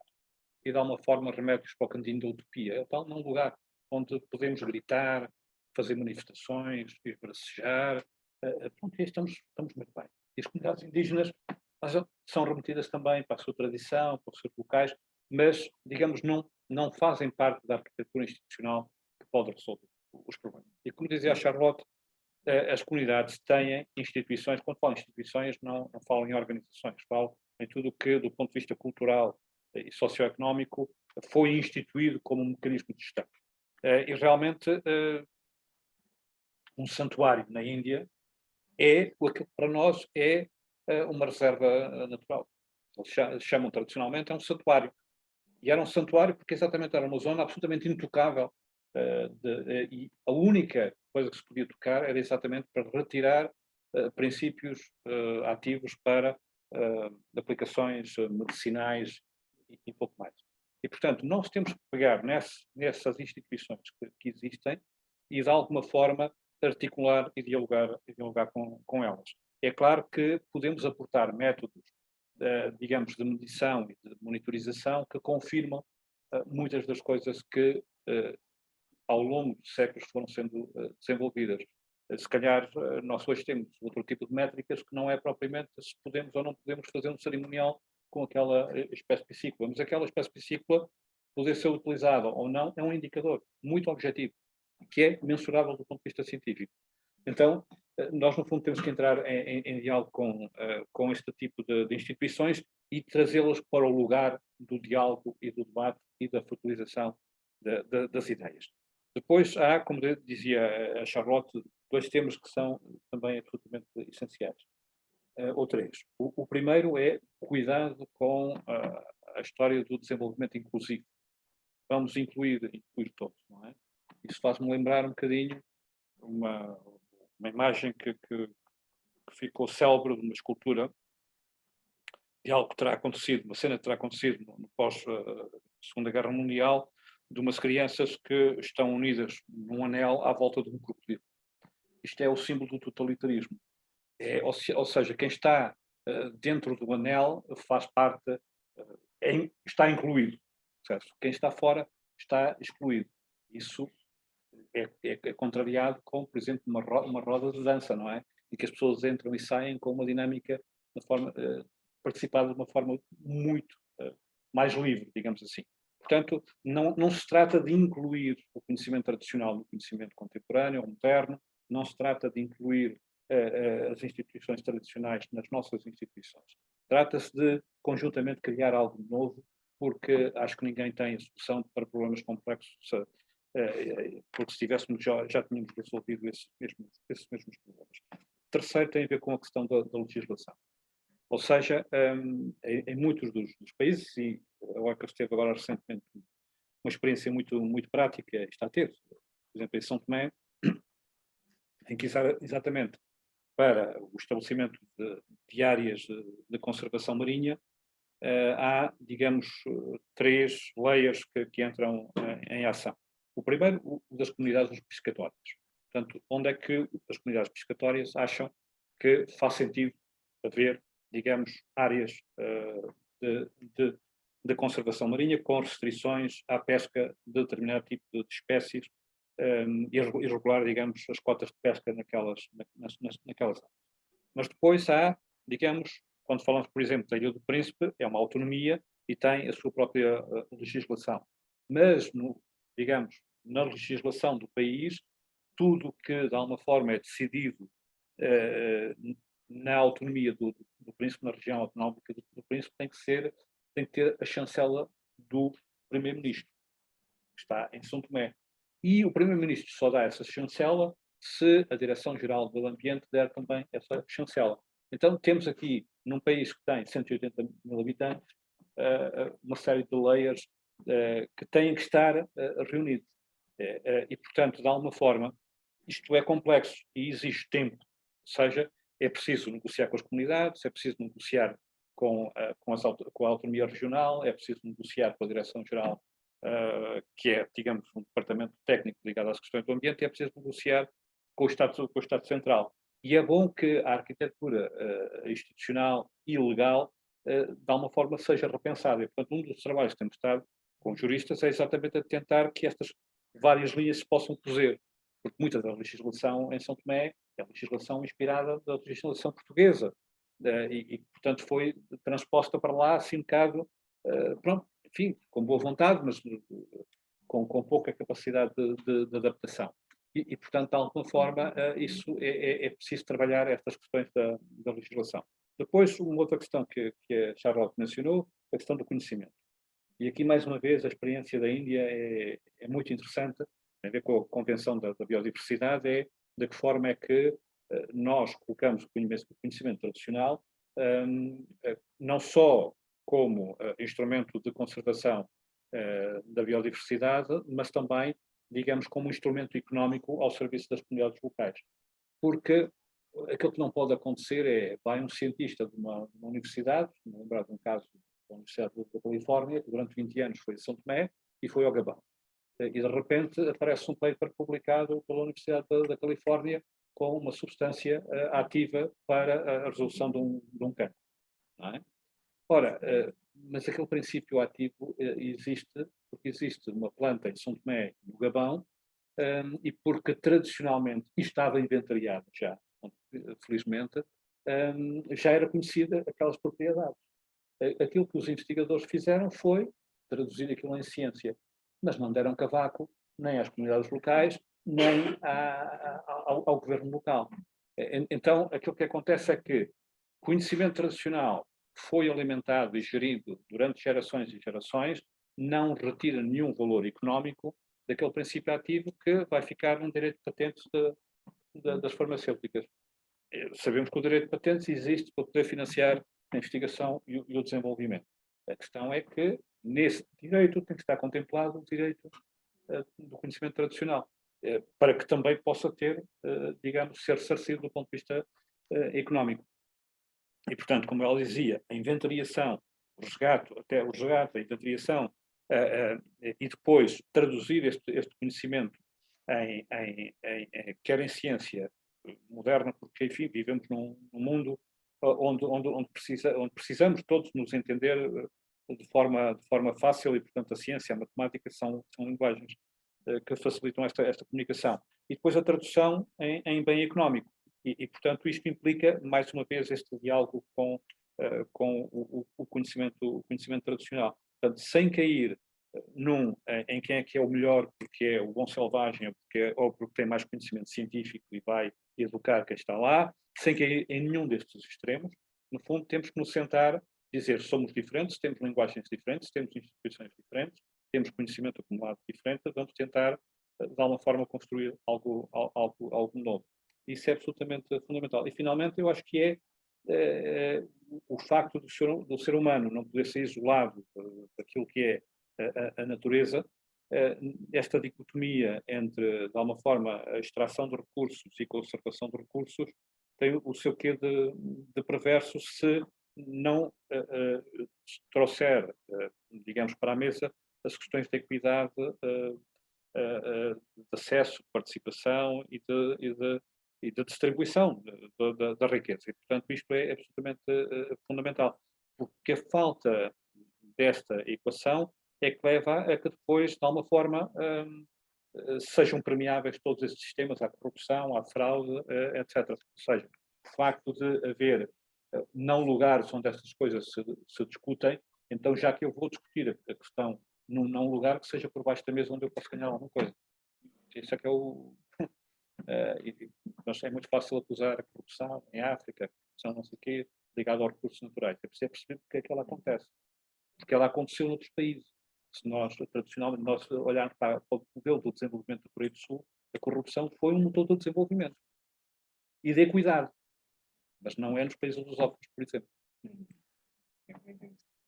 E, de alguma forma, remete-os para o cantinho da utopia. É o tal não-lugar onde podemos gritar, fazer manifestações, esbracejar. Pronto, e estamos muito bem. E as comunidades indígenas são remetidas também para a sua tradição, para os seus locais, mas, digamos, não fazem parte da arquitetura institucional que pode resolver os problemas. E, como dizia a Charlotte, as comunidades têm instituições. Quando falo em instituições, não falo em organizações, falo em tudo o que, do ponto de vista cultural e socioeconómico, foi instituído como um mecanismo de gestão. E realmente, um santuário na Índia o que para nós é uma reserva natural. Eles chamam tradicionalmente um santuário. E era um santuário porque exatamente era uma zona absolutamente intocável. E a única coisa que se podia tocar era exatamente para retirar princípios ativos para aplicações medicinais e pouco mais. E, portanto, nós temos que pegar nessas instituições que existem e, de alguma forma, articular e dialogar com elas. É claro que podemos aportar métodos, digamos, de medição e de monitorização que confirmam muitas das coisas que ao longo de séculos foram sendo desenvolvidas. Se calhar nós hoje temos outro tipo de métricas que não é propriamente se podemos ou não podemos fazer um cerimonial com aquela espécie piscícola, mas aquela espécie piscícola poder ser utilizada ou não é um indicador muito objetivo, que é mensurável do ponto de vista científico. Então, nós no fundo temos que entrar em diálogo com este tipo de instituições e trazê-las para o lugar do diálogo e do debate e da fertilização das ideias. Depois há, como dizia a Charlotte, dois temas que são também absolutamente essenciais, ou três. O primeiro é cuidado com a história do desenvolvimento inclusivo. Vamos incluir todos, não é? Isso faz-me lembrar um bocadinho uma imagem que ficou célebre de uma escultura de algo que terá acontecido, uma cena que terá acontecido no pós-Segunda Guerra Mundial, de umas crianças que estão unidas num anel à volta de um crocodilo. Isto é o símbolo do totalitarismo. Ou seja, quem está dentro do anel faz parte, está incluído. Certo? Quem está fora está excluído. Isso é contrariado com, por exemplo, uma roda de dança, não é? Em que as pessoas entram e saem com uma dinâmica, participada de uma forma muito mais livre, digamos assim. Portanto, não se trata de incluir o conhecimento tradicional no conhecimento contemporâneo ou moderno, não se trata de incluir as instituições tradicionais nas nossas instituições. Trata-se de, conjuntamente, criar algo novo, porque acho que ninguém tem a solução para problemas complexos, porque se tivéssemos já tínhamos resolvido esses mesmos problemas. Terceiro tem a ver com a questão da legislação. Ou seja, em muitos dos países, e a OECA esteve agora recentemente uma experiência muito prática, está a ter, por exemplo, em São Tomé, em que exatamente para o estabelecimento de áreas de conservação marinha, há, digamos, 3 layers que entram em ação. O primeiro, o das comunidades pescatórias. Portanto, onde é que as comunidades pescatórias acham que faz sentido haver, digamos, áreas de conservação marinha com restrições à pesca de determinado tipo de espécies e regular, digamos, as cotas de pesca naquelas áreas. Mas depois há, digamos, quando falamos, por exemplo, da Ilha do Príncipe, é uma autonomia e tem a sua própria legislação. Mas, digamos, na legislação do país, tudo que, de alguma forma, é decidido na autonomia do Príncipe, na região autonómica do Príncipe, tem que ter a chancela do Primeiro-Ministro, que está em São Tomé. E o Primeiro-Ministro só dá essa chancela se a Direção-Geral do Ambiente der também essa chancela. Então, temos aqui, num país que tem 180 mil habitantes, uma série de layers que têm que estar reunidos. E, portanto, de alguma forma, isto é complexo e exige tempo. Ou seja, é preciso negociar com as comunidades, é preciso negociar com a autonomia regional, é preciso negociar com a Direção-Geral, que é, digamos, um departamento técnico ligado às questões do ambiente, e é preciso negociar com o Estado Central. E é bom que a arquitetura institucional e legal, de alguma forma, seja repensada. E, portanto, um dos trabalhos que temos estado com juristas é exatamente a tentar que estas várias linhas se possam cozer, porque muita da legislação em São Tomé é legislação inspirada da legislação portuguesa, portanto, foi transposta para lá, assim, um bocado, pronto, enfim, com boa vontade, mas com pouca capacidade de adaptação. Portanto, de alguma forma, isso é preciso trabalhar estas questões da legislação. Depois, uma outra questão que a Charlotte mencionou, a questão do conhecimento. E aqui, mais uma vez, a experiência da Índia é muito interessante, tem a ver com a Convenção da Biodiversidade, de que forma é que nós colocamos o conhecimento tradicional não só como instrumento de conservação da biodiversidade, mas também, digamos, como um instrumento económico ao serviço das comunidades locais. Porque aquilo que não pode acontecer vai um cientista de uma universidade, me lembrar de um caso da Universidade da Califórnia, que durante 20 anos foi a São Tomé e foi ao Gabão. E de repente aparece um paper publicado pela Universidade da Califórnia com uma substância ativa para a resolução de um cancro. Não é? Ora, mas aquele princípio ativo existe porque existe uma planta em São Tomé, no Gabão, e porque tradicionalmente, e estava inventariado já, felizmente, já era conhecida aquelas propriedades. Aquilo que os investigadores fizeram foi traduzir aquilo em ciência, mas não deram cavaco nem às comunidades locais, nem ao governo local. Então, aquilo que acontece é que o conhecimento tradicional foi alimentado e gerido durante gerações e gerações, não retira nenhum valor económico daquele princípio ativo que vai ficar no direito de patentes das farmacêuticas. Sabemos que o direito de patentes existe para poder financiar a investigação e o desenvolvimento. A questão é que, nesse direito, tem que estar contemplado o direito do conhecimento tradicional, para que também possa ter, digamos, ser ressarcido do ponto de vista económico. E, portanto, como ela dizia, a inventariação, o resgate, a inventariação, e depois traduzir este conhecimento quer em ciência moderna, porque, enfim, vivemos num mundo onde precisamos todos nos entender de forma fácil, e, portanto, a ciência e a matemática são linguagens que facilitam esta comunicação. E depois a tradução em bem económico. E, portanto, isto implica, mais uma vez, este diálogo com o conhecimento tradicional. Portanto, sem cair em quem é que é o melhor, porque é o bom selvagem, ou porque tem mais conhecimento científico e vai educar quem está lá, sem cair em nenhum destes extremos. No fundo, temos que nos sentar, dizer somos diferentes, temos linguagens diferentes, temos instituições diferentes, temos conhecimento acumulado diferente, vamos tentar, de alguma forma, construir algo novo. Isso é absolutamente fundamental. E, finalmente, eu acho que o facto do ser humano não poder ser isolado daquilo que é a natureza, esta dicotomia entre, de alguma forma, a extração de recursos e conservação de recursos tem o seu quê de perverso se não trouxer, digamos, para a mesa as questões de equidade, de acesso, de participação e de distribuição da riqueza. E, portanto, isto é absolutamente fundamental, porque a falta desta equação é que leva a que depois, de alguma forma, sejam permeáveis todos esses sistemas, à corrupção, à fraude, etc. Ou seja, o facto de haver não lugares onde essas coisas se discutem, então, já que eu vou discutir a questão num não lugar, que seja por baixo da mesa onde eu posso ganhar alguma coisa. Isso é que é o... é muito fácil acusar a corrupção em África, a corrupção não sei o quê, ligada aos recursos naturais. É preciso perceber porque é que ela acontece. Porque ela aconteceu noutros países. Se nós, tradicionalmente, olharmos para o modelo do desenvolvimento da Coreia do Sul, a corrupção foi um motor do desenvolvimento. E de equidade. Mas não é nos países lusófonos, por exemplo.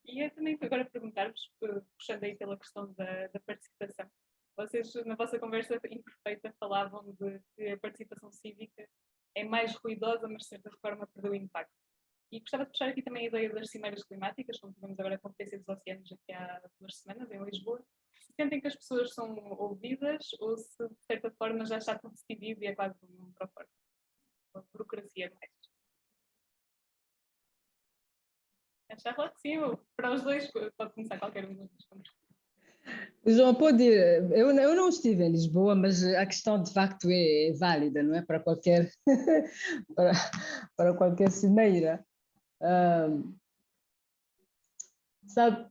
E eu também agora perguntar-vos, puxando aí pela questão da participação. Vocês, na vossa conversa imperfeita, falavam de que a participação cívica é mais ruidosa, mas de certa forma perdeu impacto. E gostava de puxar aqui também a ideia das cimeiras climáticas, como tivemos agora a Conferência dos Oceanos aqui há 2 semanas, em Lisboa. Se sentem que as pessoas são ouvidas ou se, de certa forma, já está tudo decidido e é quase um para fora? Uma burocracia mais. Charlotte, sim, para os dois, pode começar qualquer um dos dois. João, pode ir. Eu não estive em Lisboa, mas a questão de facto é válida, não é? Para qualquer, para qualquer cimeira. Sabe,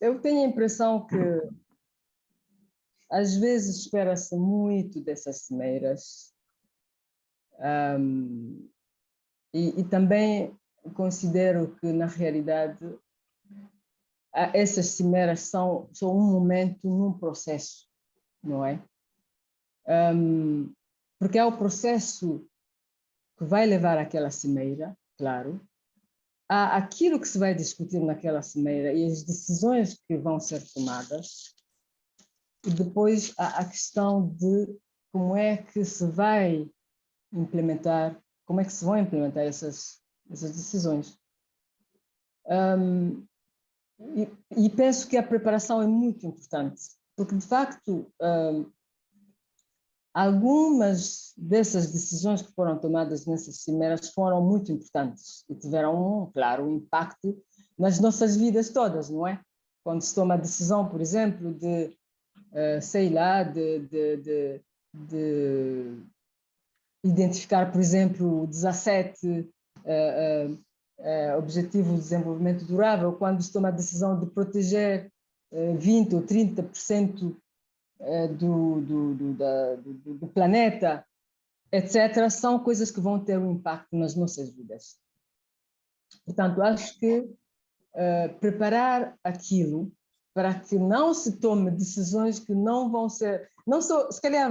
eu tenho a impressão que às vezes espera-se muito dessas cimeiras e também considero que, na realidade, essas cimeras são um momento num processo, não é? Porque é o processo que vai levar àquela cimeira, claro, há aquilo que se vai discutir naquela cimeira e as decisões que vão ser tomadas, e depois há a questão de como é que se vai implementar, como é que se vão implementar essas decisões. E penso que a preparação é muito importante, porque, de facto, algumas dessas decisões que foram tomadas nessas cimeras foram muito importantes e tiveram, claro, um impacto nas nossas vidas todas, não é? Quando se toma a decisão, por exemplo, de, sei lá, de identificar, por exemplo, 17 Objetivo de Desenvolvimento Durável, quando se toma a decisão de proteger 20 ou 30% do planeta, etc., são coisas que vão ter um impacto nas nossas vidas. Portanto, acho que preparar aquilo para que não se tome decisões que não vão ser, se calhar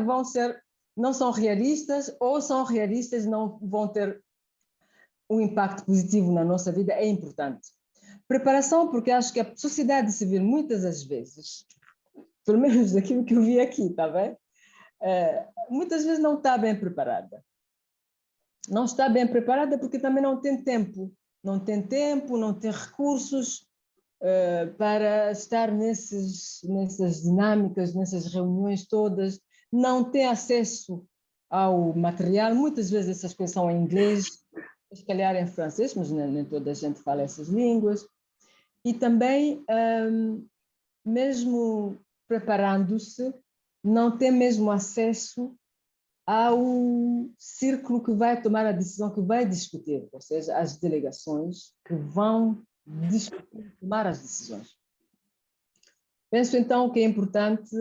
não são realistas, ou são realistas e não vão ter um impacto positivo na nossa vida, é importante. Preparação, porque acho que a sociedade civil, muitas das vezes, pelo menos daquilo que eu vi aqui, está bem? Muitas vezes não está bem preparada. Não está bem preparada porque também não tem tempo. Não tem tempo, não tem recursos para estar nessas dinâmicas, nessas reuniões todas. Não tem acesso ao material. Muitas vezes essas coisas são em inglês, se calhar em francês, mas nem toda a gente fala essas línguas. E também, mesmo preparando-se, não tem mesmo acesso ao círculo que vai tomar a decisão, que vai discutir, ou seja, as delegações que vão discutir, tomar as decisões. Penso então que é importante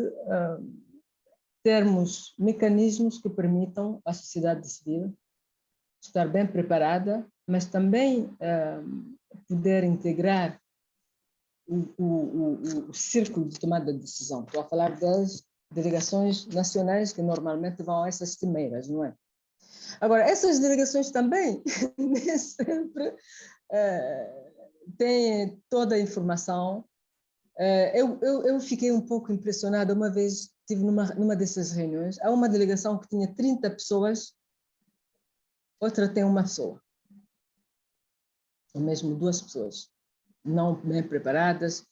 termos mecanismos que permitam à sociedade civil estar bem preparada, mas também poder integrar o círculo de tomada de decisão. Estou a falar das delegações nacionais que normalmente vão a essas cimeiras, não é? Agora, essas delegações também nem sempre têm toda a informação. Eu fiquei um pouco impressionada. Uma vez estive numa dessas reuniões, há uma delegação que tinha 30 pessoas, outra tem uma pessoa, ou mesmo 2 pessoas, não bem preparadas.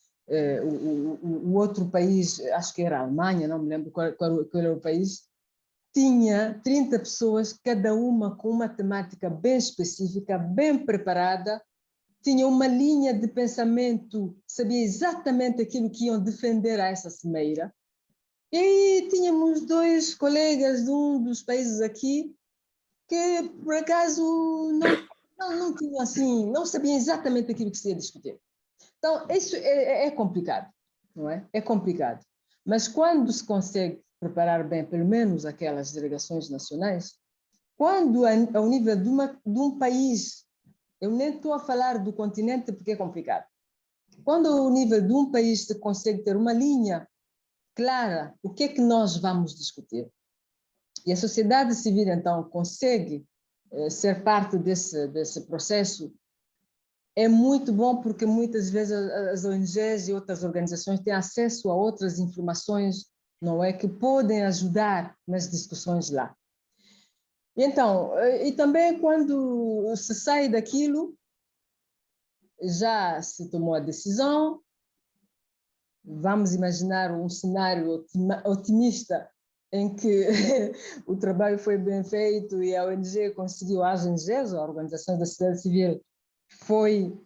O outro país, acho que era a Alemanha, não me lembro qual era o país, tinha 30 pessoas, cada uma com uma temática bem específica, bem preparada, tinha uma linha de pensamento, sabia exatamente aquilo que iam defender a essa cimeira. E aí tínhamos 2 colegas de um dos países aqui que, por acaso, não tinham assim, não sabiam exatamente aquilo que se ia discutir. Então, isso é complicado, não é? É complicado. Mas quando se consegue preparar bem, pelo menos aquelas delegações nacionais, quando ao nível de um país, eu nem estou a falar do continente porque é complicado, quando ao nível de um país se consegue ter uma linha clara, o que é que nós vamos discutir, e a sociedade civil, então, consegue ser parte desse processo, é muito bom, porque muitas vezes as ONGs e outras organizações têm acesso a outras informações, não é, que podem ajudar nas discussões lá. Então, e também quando se sai daquilo, já se tomou a decisão. Vamos imaginar um cenário otimista em que o trabalho foi bem feito e a ONG conseguiu, as ONGs, a Organização da Sociedade Civil, foi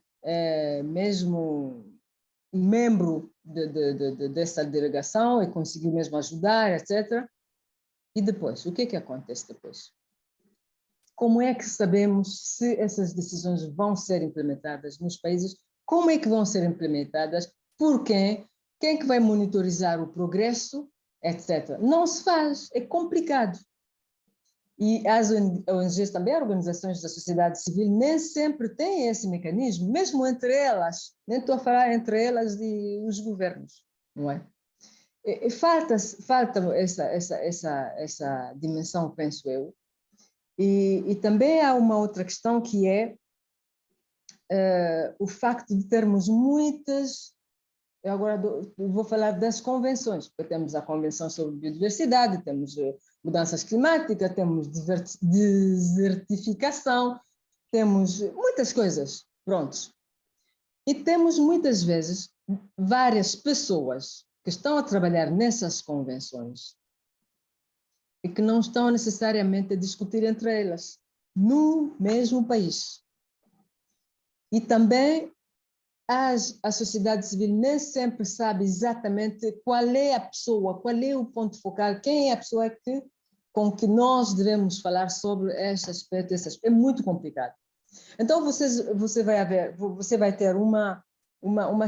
mesmo membro dessa delegação e conseguiu mesmo ajudar, etc. E depois, o que é que acontece depois? Como é que sabemos se essas decisões vão ser implementadas nos países? Como é que vão ser implementadas? Por quem? Quem é que vai monitorizar o progresso, etc. Não se faz, é complicado. E as ONGs também, organizações da sociedade civil, nem sempre têm esse mecanismo, mesmo entre elas. Nem estou a falar entre elas e os governos, não é? Falta essa dimensão, penso eu. E também há uma outra questão que é o facto de termos muitas. Eu agora vou falar das convenções, porque temos a Convenção sobre Biodiversidade, temos mudanças climáticas, temos desertificação, temos muitas coisas, prontos. E temos muitas vezes várias pessoas que estão a trabalhar nessas convenções e que não estão necessariamente a discutir entre elas, no mesmo país. E também a sociedade civil nem sempre sabe exatamente qual é a pessoa, qual é o ponto focal, quem é a pessoa com que nós devemos falar sobre este aspecto, é muito complicado. Então você vai ter uma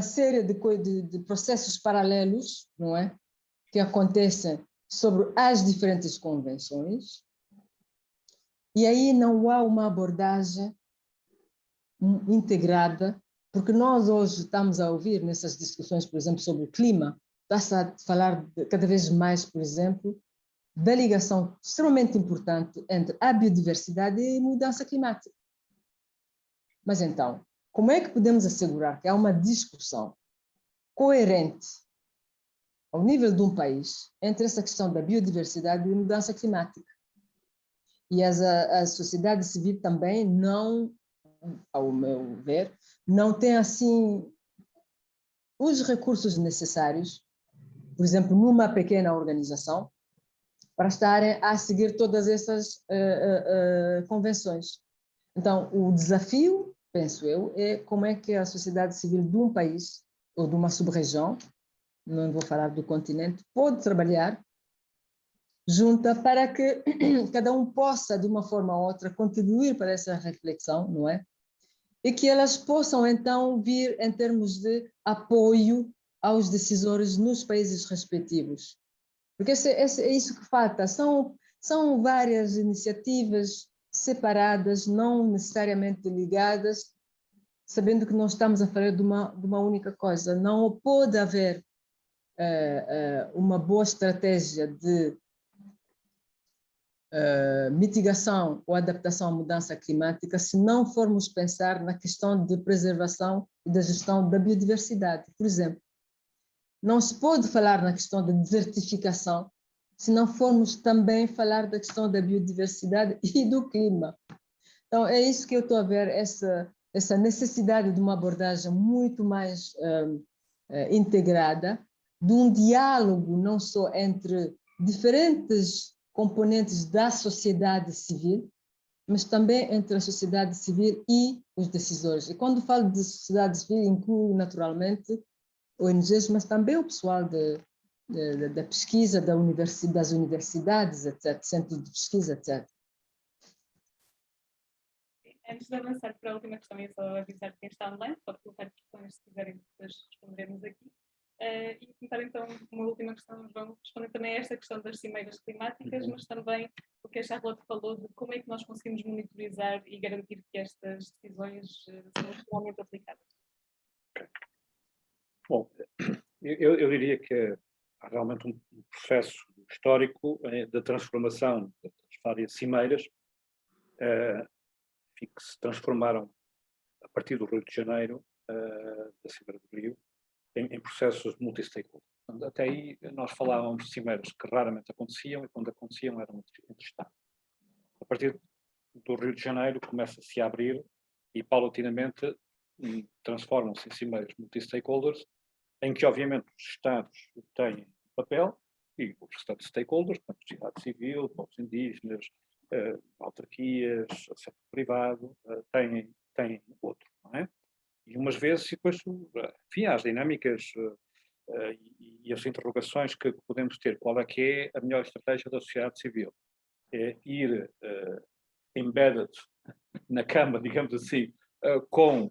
série de processos paralelos, não é? Que acontecem sobre as diferentes convenções, e aí não há uma abordagem integrada, porque nós hoje estamos a ouvir nessas discussões, por exemplo, sobre o clima, está-se a falar cada vez mais, por exemplo, da ligação extremamente importante entre a biodiversidade e a mudança climática. Mas então, como é que podemos assegurar que há uma discussão coerente ao nível de um país entre essa questão da biodiversidade e a mudança climática? E a sociedade civil também não, ao meu ver, não tem assim os recursos necessários, por exemplo, numa pequena organização, para estarem a seguir todas essas convenções. Então, o desafio, penso eu, é como é que a sociedade civil de um país ou de uma sub-região, não vou falar do continente, pode trabalhar junta para que cada um possa, de uma forma ou outra, contribuir para essa reflexão, não é? E que elas possam, então, vir em termos de apoio aos decisores nos países respectivos. Porque é isso que falta. São várias iniciativas separadas, não necessariamente ligadas, sabendo que nós estamos a falar de uma única coisa. Não pode haver uma boa estratégia de mitigação ou adaptação à mudança climática se não formos pensar na questão de preservação e da gestão da biodiversidade. Por exemplo, não se pode falar na questão da desertificação se não formos também falar da questão da biodiversidade e do clima. Então, é isso que eu estou a ver, essa necessidade de uma abordagem muito mais integrada, de um diálogo não só entre diferentes componentes da sociedade civil, mas também entre a sociedade civil e os decisores. E quando falo de sociedade civil, incluo naturalmente ONGs, mas também o pessoal da pesquisa, das universidades, etc., centros de pesquisa, etc. Antes de avançar para a última questão, eu só avisar quem está online, pode colocar questões se quiserem, depois responderemos aqui. E começar então uma última questão, João, responder também a esta questão das cimeiras climáticas, mas também o que a Charlotte falou de como é que nós conseguimos monitorizar e garantir que estas decisões são realmente aplicadas. Bom, eu diria que há realmente um processo histórico da transformação das várias cimeiras que se transformaram a partir do Rio de Janeiro, da Cimeira do Rio, em processos multi-stakeholder. Até aí nós falávamos de cimeiras que raramente aconteciam e quando aconteciam eram entre Estados. A partir do Rio de Janeiro começa-se a abrir e paulatinamente transformam-se em cimeiras multi-stakeholders, em que, obviamente, os Estados têm papel e os restantes stakeholders, portanto, sociedade civil, povos indígenas, autarquias, setor privado, têm outro, não é? E umas vezes, depois, enfim, há as dinâmicas e as interrogações que podemos ter. Qual é que é a melhor estratégia da sociedade civil? É ir embedded na cama, digamos assim, com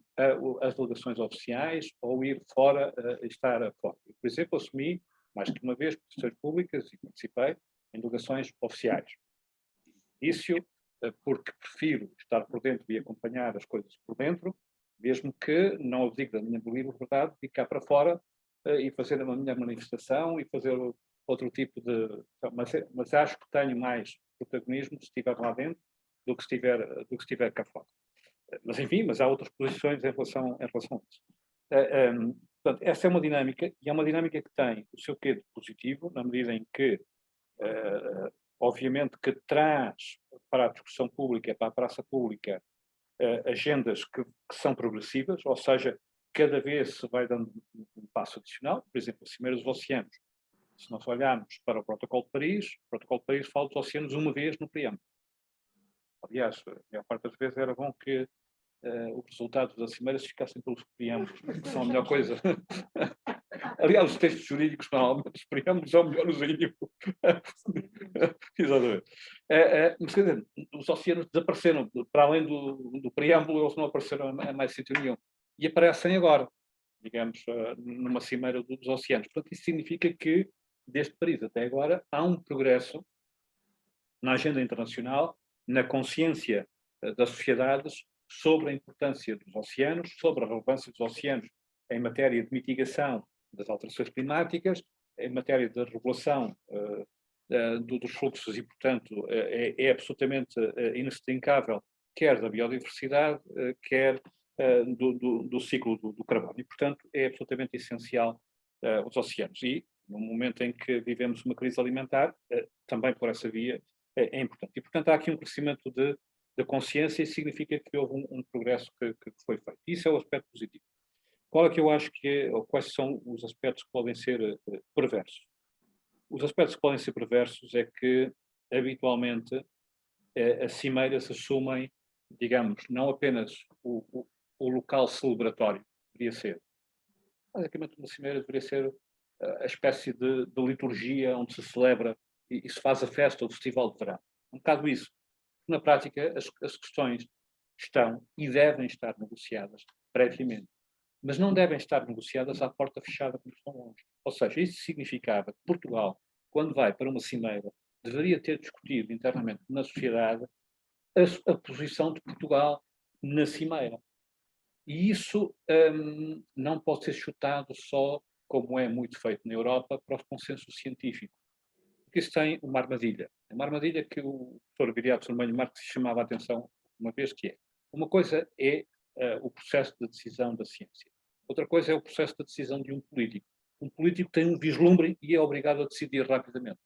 as delegações oficiais ou ir fora, estar fora. Eu, por exemplo, assumi, mais que uma vez, posições públicas e participei em delegações oficiais. Isso porque prefiro estar por dentro e acompanhar as coisas por dentro, mesmo que não abdique da minha liberdade de ir cá para fora e fazer a minha manifestação e fazer outro tipo de... Mas acho que tenho mais protagonismo se estiver lá dentro do que estiver cá fora. Mas, enfim, mas há outras posições em relação a isso. Portanto, essa é uma dinâmica, e é uma dinâmica que tem o seu quê de positivo, na medida em que, obviamente, que traz para a discussão pública, para a praça pública, agendas que são progressivas, ou seja, cada vez se vai dando um passo adicional. Por exemplo, a Cimeira dos Oceanos. Se nós olharmos para o Protocolo de Paris, o Protocolo de Paris fala dos oceanos uma vez no preâmbulo. Aliás, a maior parte das vezes era bom que os resultados das cimeiras ficassem pelos preâmbulos, que são a melhor coisa. Aliás, os textos jurídicos, normalmente, os preâmbulos são o melhorzinho. Exatamente. Mas, quer dizer, os oceanos desapareceram. Para além do preâmbulo, eles não apareceram a mais sítio nenhum. E aparecem agora, digamos, numa cimeira dos oceanos. Portanto, isso significa que, desde Paris até agora, há um progresso na agenda internacional, na consciência das sociedades sobre a importância dos oceanos, sobre a relevância dos oceanos em matéria de mitigação das alterações climáticas, em matéria de regulação dos fluxos e, portanto, é absolutamente inextrincável, quer da biodiversidade, quer do ciclo do carbono. E, portanto, é absolutamente essencial os oceanos. E, no momento em que vivemos uma crise alimentar, também por essa via é importante. E, portanto, há aqui um crescimento de consciência e significa que houve um progresso que foi feito. Isso é o aspecto positivo. Qual é que eu acho ou quais são os aspectos que podem ser perversos? Os aspectos que podem ser perversos é que, habitualmente, as cimeiras assumem, digamos, não apenas o local celebratório, deveria ser. Basicamente, uma cimeira deveria ser a espécie de liturgia onde se celebra e se faz a festa ou o festival de verão. Um bocado isso. Na prática, as questões estão e devem estar negociadas previamente, mas não devem estar negociadas à porta fechada como estão longe. Ou seja, isso significava que Portugal, quando vai para uma cimeira, deveria ter discutido internamente na sociedade a posição de Portugal na cimeira. E isso não pode ser chutado só, como é muito feito na Europa, para o consenso científico. Porque isso tem uma armadilha. Uma armadilha que o professor Viriato Sormanho Marques chamava a atenção uma vez, que é: uma coisa é o processo de decisão da ciência. Outra coisa é o processo de decisão de um político. Um político tem um vislumbre e é obrigado a decidir rapidamente.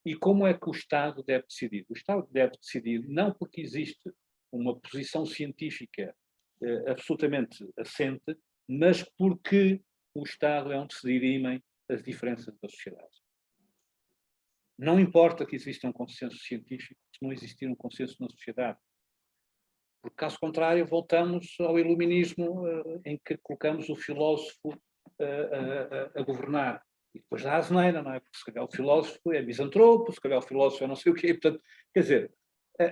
E como é que o Estado deve decidir? O Estado deve decidir não porque existe uma posição científica absolutamente assente, mas porque o Estado é onde se dirimem as diferenças da sociedade. Não importa que exista um consenso científico se não existir um consenso na sociedade. Porque, caso contrário, voltamos ao iluminismo em que colocamos o filósofo a governar. E depois dá a asneira, não é? Porque se calhar o filósofo é misantropo, se calhar o filósofo é não sei o quê. Portanto, quer dizer,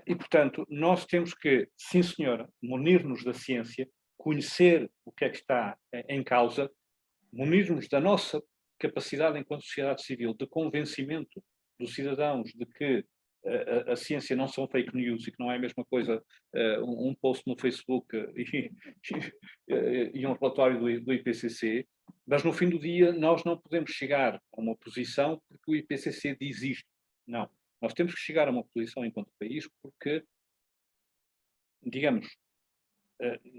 e portanto, nós temos que, sim senhora, munir-nos da ciência, conhecer o que é que está em causa, munir-nos da nossa capacidade enquanto sociedade civil de convencimento dos cidadãos de que a ciência não são fake news e que não é a mesma coisa um post no Facebook e um relatório do IPCC, mas no fim do dia nós não podemos chegar a uma posição porque o IPCC diz isto. Não. Nós temos que chegar a uma posição enquanto país porque, digamos,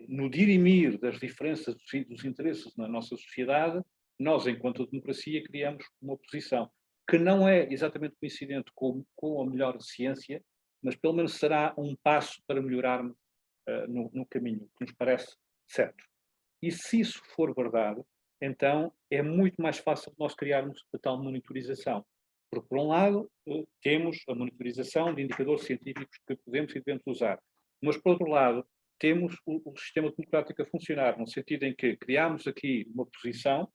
no dirimir das diferenças dos interesses na nossa sociedade, nós, enquanto democracia, criamos uma posição que não é exatamente coincidente com a melhor ciência, mas pelo menos será um passo para melhorarmos no caminho que nos parece certo. E se isso for verdade, então é muito mais fácil nós criarmos a tal monitorização. Porque, por um lado, temos a monitorização de indicadores científicos que podemos e devemos usar. Mas, por outro lado, temos o sistema democrático a funcionar, no sentido em que criámos aqui uma posição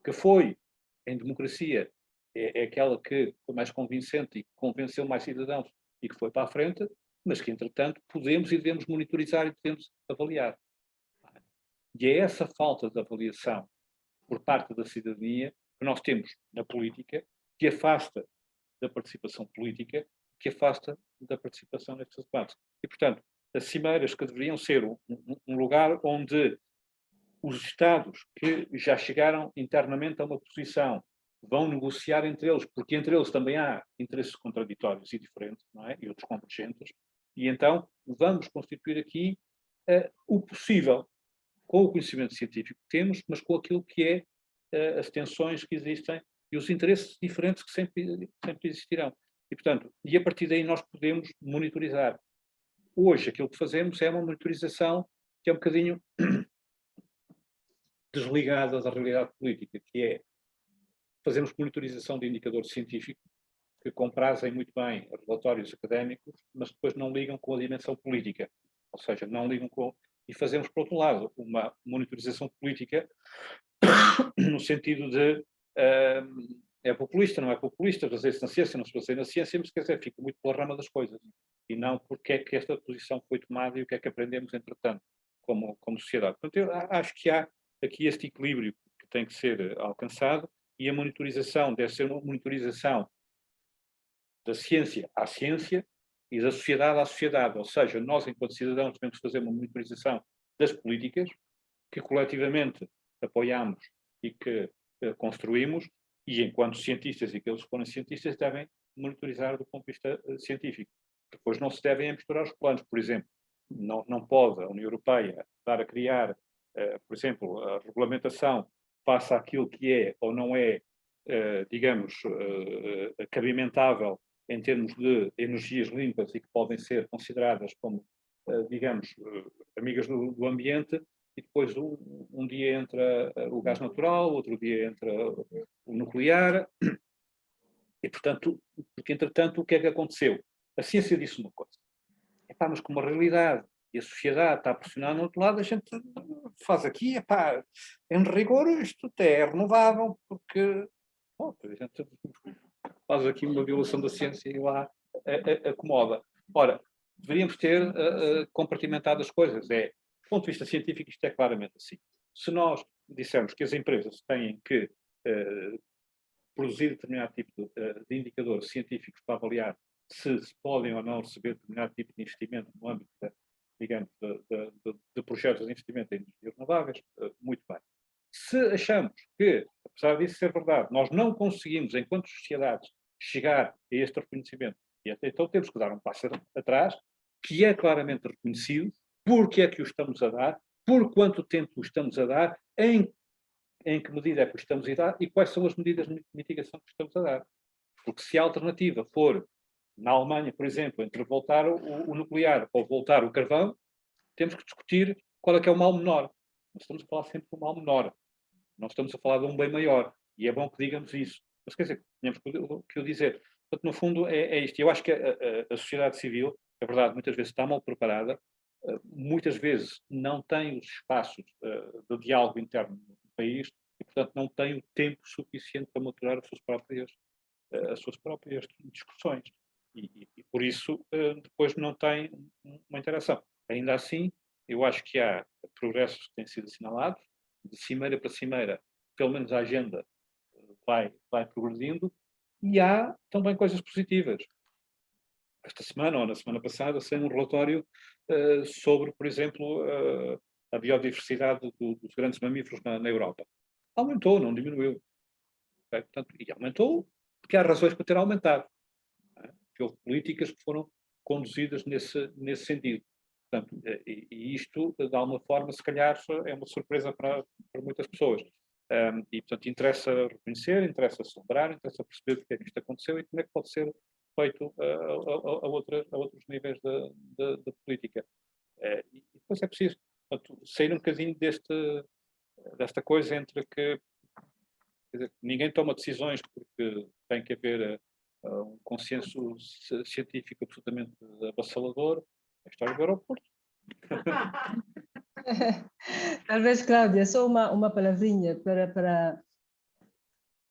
que foi, em democracia, é aquela que foi mais convincente e que convenceu mais cidadãos e que foi para a frente, mas que, entretanto, podemos e devemos monitorizar e devemos avaliar. E é essa falta de avaliação por parte da cidadania que nós temos na política, que afasta da participação política, que afasta da participação nestes debates. E, portanto, as cimeiras que deveriam ser um lugar onde os Estados que já chegaram internamente a uma posição vão negociar entre eles, porque entre eles também há interesses contraditórios e diferentes, não é? E outros convergentes, e então vamos constituir aqui o possível, com o conhecimento científico que temos, mas com aquilo que é as tensões que existem e os interesses diferentes que sempre existirão. E, portanto, e a partir daí nós podemos monitorizar. Hoje, aquilo que fazemos é uma monitorização que é um bocadinho desligada da realidade política, que é fazemos monitorização de indicadores científicos que comprazem muito bem relatórios académicos, mas depois não ligam com a dimensão política. Ou seja, não ligam com... E fazemos, por outro lado, uma monitorização política no sentido de é populista, não é populista, baseia-se na ciência, não se baseia na ciência, mas quer dizer, fica muito pela rama das coisas. E não porque é que esta posição foi tomada e o que é que aprendemos, entretanto, como sociedade. Portanto, eu acho que há aqui este equilíbrio que tem que ser alcançado e a monitorização deve ser uma monitorização da ciência à ciência e da sociedade à sociedade. Ou seja, nós, enquanto cidadãos, devemos fazer uma monitorização das políticas que coletivamente apoiamos e que construímos, e enquanto cientistas e que eles forem cientistas devem monitorizar do ponto de vista científico. Depois não se devem misturar os planos. Por exemplo, não pode a União Europeia estar a criar, por exemplo, a regulamentação face àquilo que é ou não é, digamos, cabimentável em termos de energias limpas e que podem ser consideradas como, digamos, amigas do ambiente, e depois um dia entra o gás natural, outro dia entra o nuclear, e portanto, porque entretanto o que é que aconteceu? A ciência disse uma coisa, mas como a realidade e a sociedade está a pressionar no outro lado, a gente faz aqui, em rigor isto até é renovável, porque a gente faz aqui uma violação da ciência e lá acomoda. Ora, deveríamos ter compartimentado as coisas. Do ponto de vista científico, isto é claramente assim. Se nós dissermos que as empresas têm que produzir determinado tipo de indicadores científicos para avaliar se podem ou não receber determinado tipo de investimento no âmbito, digamos, de projetos de investimento em energias renováveis, muito bem. Se achamos que, apesar disso ser verdade, nós não conseguimos, enquanto sociedades, chegar a este reconhecimento, e até então temos que dar um passo atrás, que é claramente reconhecido, porque é que o estamos a dar, por quanto tempo o estamos a dar, em que medida é que o estamos a dar e quais são as medidas de mitigação que estamos a dar. Porque se a alternativa for, na Alemanha, por exemplo, entre voltar o nuclear ou voltar o carvão, temos que discutir qual é que é o mal menor. Nós estamos a falar sempre do mal menor. Não estamos a falar de um bem maior. E é bom que digamos isso. Mas quer dizer, tínhamos que o dizer. Portanto, no fundo, é isto. Eu acho que a sociedade civil, é verdade, muitas vezes está mal preparada, muitas vezes não tem os espaços de diálogo interno do país e, portanto, não tem o tempo suficiente para maturar as suas próprias discussões. E por isso, depois não tem uma interação. Ainda assim, eu acho que há progressos que têm sido assinalados, de cimeira para cimeira, pelo menos a agenda vai progredindo, e há também coisas positivas. Esta semana, ou na semana passada, saiu um relatório sobre, por exemplo, a biodiversidade dos grandes mamíferos na Europa. Aumentou, não diminuiu. Portanto, e aumentou porque há razões para ter aumentado. Que houve políticas que foram conduzidas nesse sentido. Portanto, e isto, de alguma forma, se calhar, é uma surpresa para muitas pessoas. E, portanto, interessa reconhecer, interessa celebrar, interessa perceber o que é que isto aconteceu e como é que pode ser feito a outros níveis da política. E depois é preciso, portanto, sair um bocadinho desta coisa entre que, quer dizer, ninguém toma decisões porque tem que haver um consenso científico absolutamente avassalador. A história do aeroporto. Talvez, Cláudia, só uma palavrinha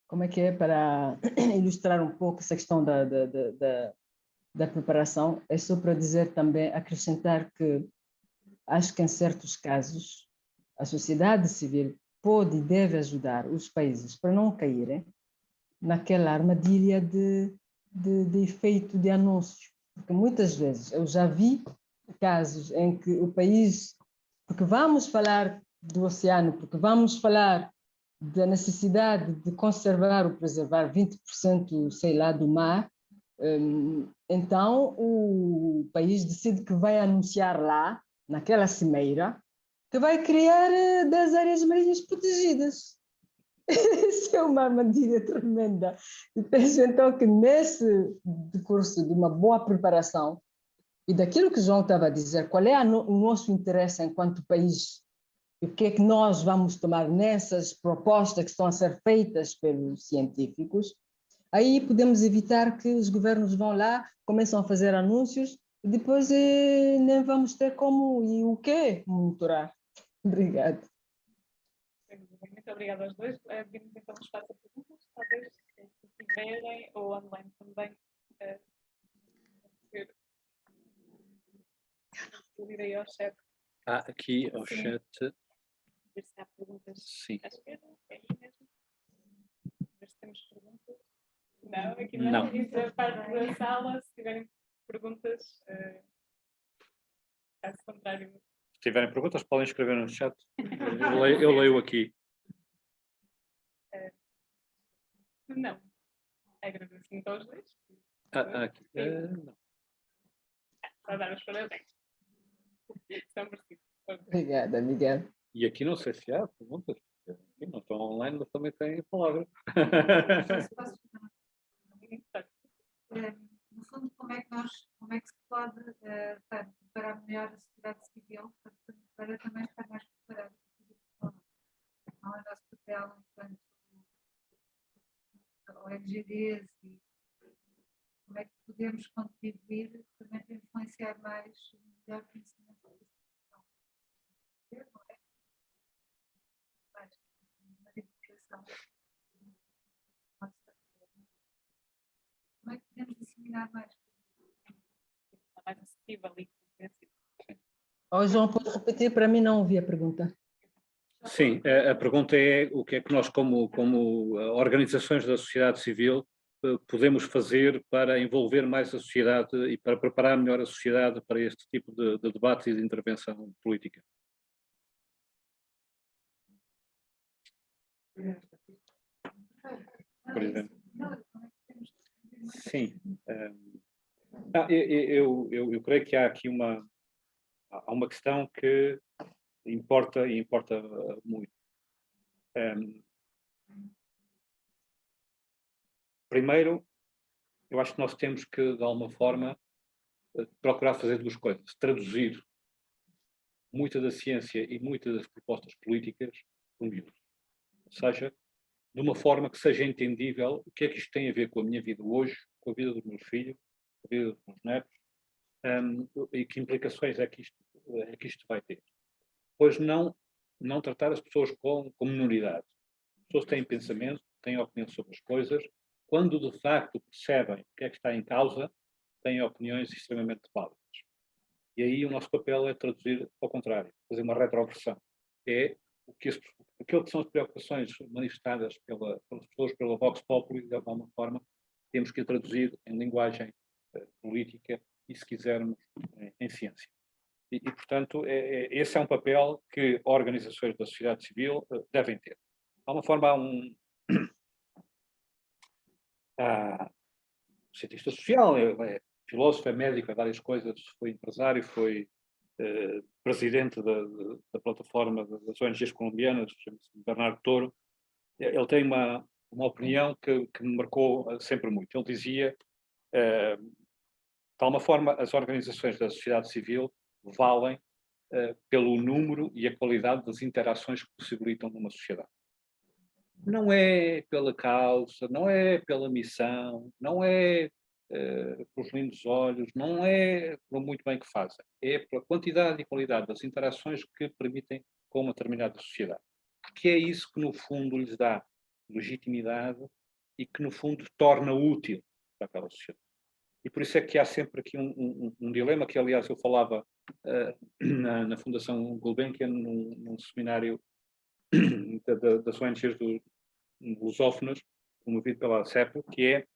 como é que é, para ilustrar um pouco essa questão da preparação. É só para dizer também, acrescentar que acho que em certos casos a sociedade civil pode e deve ajudar os países para não caírem naquela armadilha de efeito de anúncio. Porque muitas vezes eu já vi casos em que o país, porque vamos falar do oceano, porque vamos falar da necessidade de conservar ou preservar 20%, sei lá, do mar, então o país decide que vai anunciar lá, naquela cimeira, que vai criar 10 áreas marinhas protegidas. Isso é uma armadilha tremenda. E penso então que nesse decurso de uma boa preparação, e daquilo que João estava a dizer, qual é o nosso interesse enquanto país, e o que é que nós vamos tomar nessas propostas que estão a ser feitas pelos científicos, aí podemos evitar que os governos vão lá, começam a fazer anúncios, e depois nem vamos ter como e o que monitorar. Obrigada. Muito obrigada aos dois. Abrimos então um espaço a perguntas, talvez, se tiverem, ou online também. Vou ir aí ao chat. Aqui ao Sim. chat. Ver se há perguntas Sim. à esquerda. É aí mesmo. Ver se temos perguntas. Não, aqui não. Não. Isso é a parte da sala. Se tiverem perguntas, caso contrário. Se tiverem perguntas, podem escrever no chat. Eu leio aqui. Não. Agradeço muito aos dois. Aqui. Não. Só dar os parabéns. São merecidos. Obrigada, Miguel. E aqui não sei se há perguntas. Aqui não estão online, mas também têm a palavra. No fundo, como é que se pode preparar melhor a sociedade civil para também estar mais preparada? Não é o nosso papel enquanto ONGs e como é que podemos contribuir também para influenciar mais o melhor conhecimento da situação? Não é? Mais uma divulgação. Como é que podemos disseminar mais? Mais acessível e compreensível. João, pode repetir? Para mim não ouvi a pergunta. Sim, a pergunta é o que é que nós, como organizações da sociedade civil, podemos fazer para envolver mais a sociedade e para preparar melhor a sociedade para este tipo de debate e de intervenção política. Por exemplo. Sim. Eu creio que há aqui há uma questão que importa muito. Primeiro, eu acho que nós temos que, de alguma forma, procurar fazer duas coisas. Traduzir muita da ciência e muitas das propostas políticas para um miúdo. Ou seja, de uma forma que seja entendível o que é que isto tem a ver com a minha vida hoje, com a vida dos meus filhos, com a vida dos meus netos, e que implicações é que isto vai ter. Pois não tratar as pessoas como minoridade. As pessoas têm pensamento, têm opinião sobre as coisas, quando de facto percebem o que é que está em causa, têm opiniões extremamente válidas. E aí o nosso papel é traduzir ao contrário, fazer uma retroversão. É aquilo que são as preocupações manifestadas pelas pessoas, pela Vox Populi, de alguma forma, temos que a traduzir em linguagem política e, se quisermos, em ciência. E portanto, esse é um papel que organizações da sociedade civil devem ter. De alguma forma, há um cientista social, é filósofo, é médico, é várias coisas, foi empresário, foi presidente da plataforma das ONGs colombianas, chama-se Bernardo Toro. Ele tem uma opinião que me marcou sempre muito. Ele dizia, de alguma forma, as organizações da sociedade civil valem pelo número e a qualidade das interações que possibilitam numa sociedade. Não é pela causa, não é pela missão, não é pelos lindos olhos, não é pelo muito bem que fazem. É pela quantidade e qualidade das interações que permitem com uma determinada sociedade. Porque é isso que, no fundo, lhes dá legitimidade e que, no fundo, torna útil para aquela sociedade. E por isso é que há sempre aqui um dilema que, aliás, eu falava na Fundação Gulbenkian, num seminário das ONGs lusófonas, promovido pela CEPO, que é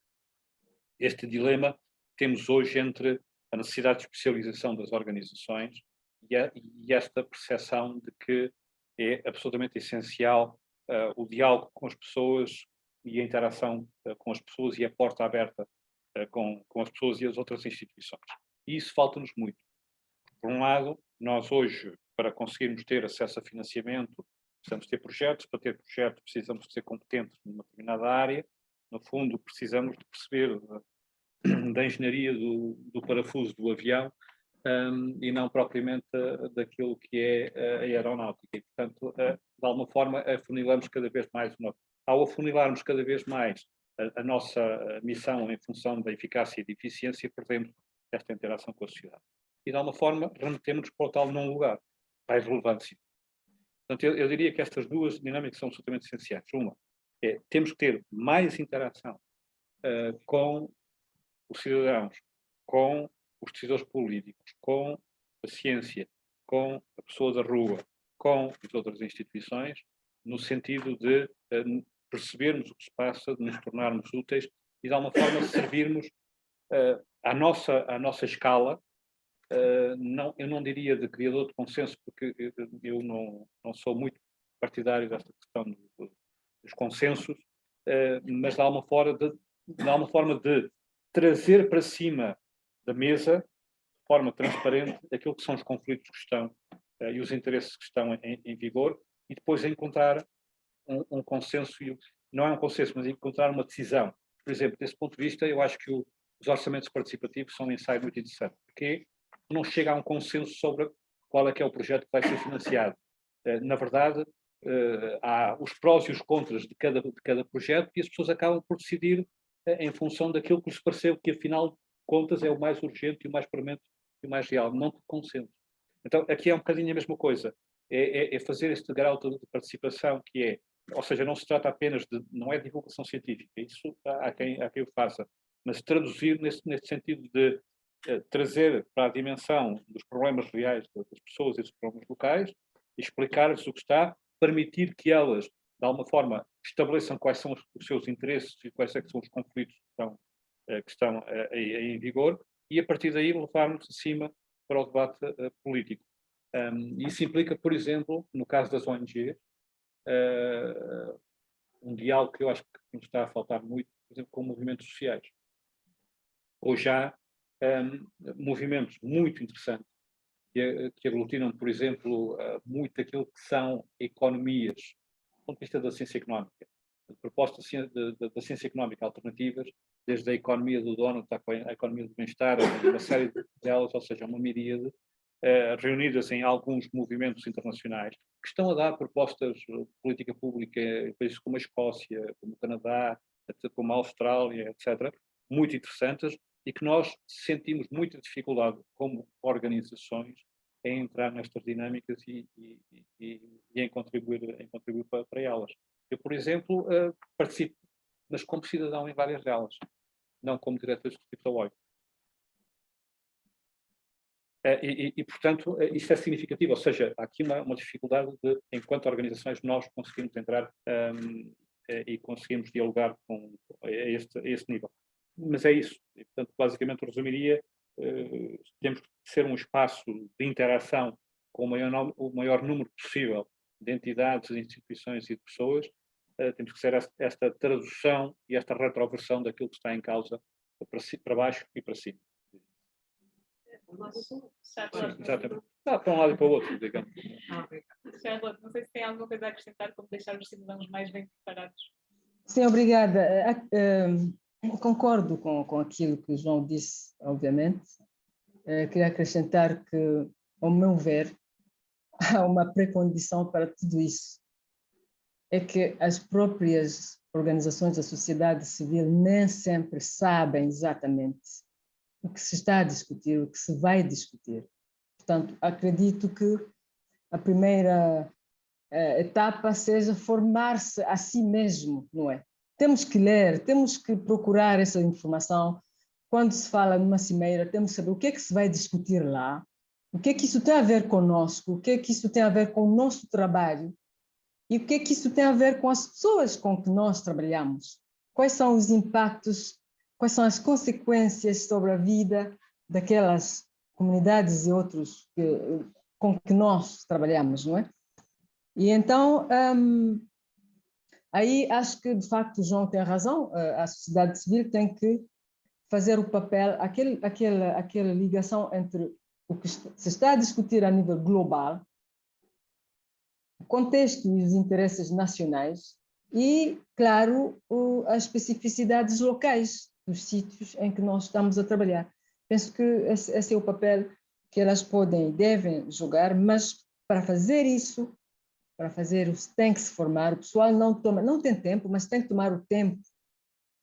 este dilema que temos hoje entre a necessidade de especialização das organizações e esta percepção de que é absolutamente essencial o diálogo com as pessoas e a interação com as pessoas e a porta aberta com as pessoas e as outras instituições. E isso falta-nos muito. Por um lado, nós hoje, para conseguirmos ter acesso a financiamento, precisamos ter projetos. Para ter projetos, precisamos de ser competentes numa determinada área. No fundo, precisamos de perceber da engenharia do parafuso do avião e não propriamente daquilo que é a aeronáutica. E, portanto, de alguma forma, afunilamos cada vez mais. Ao afunilarmos cada vez mais a nossa missão em função da eficácia e da eficiência, perdemos esta interação com a sociedade. E, de alguma forma, remetemos-nos para o tal não lugar, para a irrelevância. Portanto, eu diria que estas duas dinâmicas são absolutamente essenciais. Uma é, temos que ter mais interação com os cidadãos, com os decisores políticos, com a ciência, com a pessoa da rua, com as outras instituições, no sentido de percebermos o que se passa, de nos tornarmos úteis e, de alguma forma, servirmos à nossa escala. Eu não diria de criador de consenso, porque eu não sou muito partidário desta questão dos consensos, mas de alguma forma de trazer para cima da mesa, de forma transparente, aquilo que são os conflitos que estão e os interesses que estão em vigor, e depois encontrar um consenso, não é um consenso, mas encontrar uma decisão. Por exemplo, desse ponto de vista, eu acho que os orçamentos participativos são um ensaio muito interessante, porque não chega a um consenso sobre qual é que é o projeto que vai ser financiado. Na verdade, há os prós e os contras de cada projeto e as pessoas acabam por decidir em função daquilo que lhes pareceu que, afinal de contas, é o mais urgente e o mais premente e o mais real, não por consenso. Então, aqui é um bocadinho a mesma coisa. É fazer este grau de participação que é, ou seja, não se trata apenas de, não é divulgação científica, isso há quem o faça, mas traduzir neste sentido de trazer para a dimensão dos problemas reais das pessoas e dos problemas locais, explicar-lhes o que está, permitir que elas, de alguma forma, estabeleçam quais são os seus interesses e quais são os conflitos que estão em vigor, e a partir daí levarmos acima para o debate político. Isso implica, por exemplo, no caso das ONGs, um diálogo que eu acho que nos está a faltar muito, por exemplo, com movimentos sociais. Ou já movimentos muito interessantes que aglutinam, por exemplo, muito aquilo que são economias, do ponto de vista da ciência económica, propostas da ciência económica alternativas, desde a economia do dono até a economia do bem-estar, uma série delas, ou seja, uma miríade, reunidas em alguns movimentos internacionais, que estão a dar propostas de política pública, países como a Escócia, como o Canadá, como a Austrália, etc., muito interessantes, e que nós sentimos muita dificuldade como organizações em entrar nestas dinâmicas e em contribuir para elas. Eu, por exemplo, participo, mas como cidadão em várias delas, não como diretor executivo da OIT. Portanto, isto é significativo, ou seja, há aqui uma dificuldade de, enquanto organizações, nós conseguimos entrar e conseguimos dialogar a este nível. Mas é isso. E, portanto, basicamente, resumiria, temos que ser um espaço de interação com o maior número possível de entidades, de instituições e de pessoas. Temos que ser esta tradução e esta retroversão daquilo que está em causa para baixo e para cima. Exatamente. Para um lado e para o outro, digamos. Charlotte, não sei se tem alguma coisa a acrescentar como deixar os cidadãos mais bem preparados. Sim, obrigada. Concordo com aquilo que o João disse, obviamente. Queria acrescentar que, ao meu ver, há uma precondição para tudo isso. É que as próprias organizações da sociedade civil nem sempre sabem exatamente o que se está a discutir, o que se vai discutir. Portanto, acredito que a primeira etapa seja formar-se a si mesmo, não é? Temos que ler, temos que procurar essa informação. Quando se fala numa cimeira, temos que saber o que é que se vai discutir lá, o que é que isso tem a ver conosco, o que é que isso tem a ver com o nosso trabalho e o que é que isso tem a ver com as pessoas com que nós trabalhamos. Quais são os impactos, quais são as consequências sobre a vida daquelas comunidades e outros com que nós trabalhamos, não é? E então, aí acho que, de facto, o João tem razão, a sociedade civil tem que fazer o papel, aquela ligação entre o que se está a discutir a nível global, o contexto e os interesses nacionais e, claro, as especificidades locais dos sítios em que nós estamos a trabalhar. Penso que esse é o papel que elas podem e devem jogar, mas para fazer isso, tem que se formar, o pessoal não tem tempo, mas tem que tomar o tempo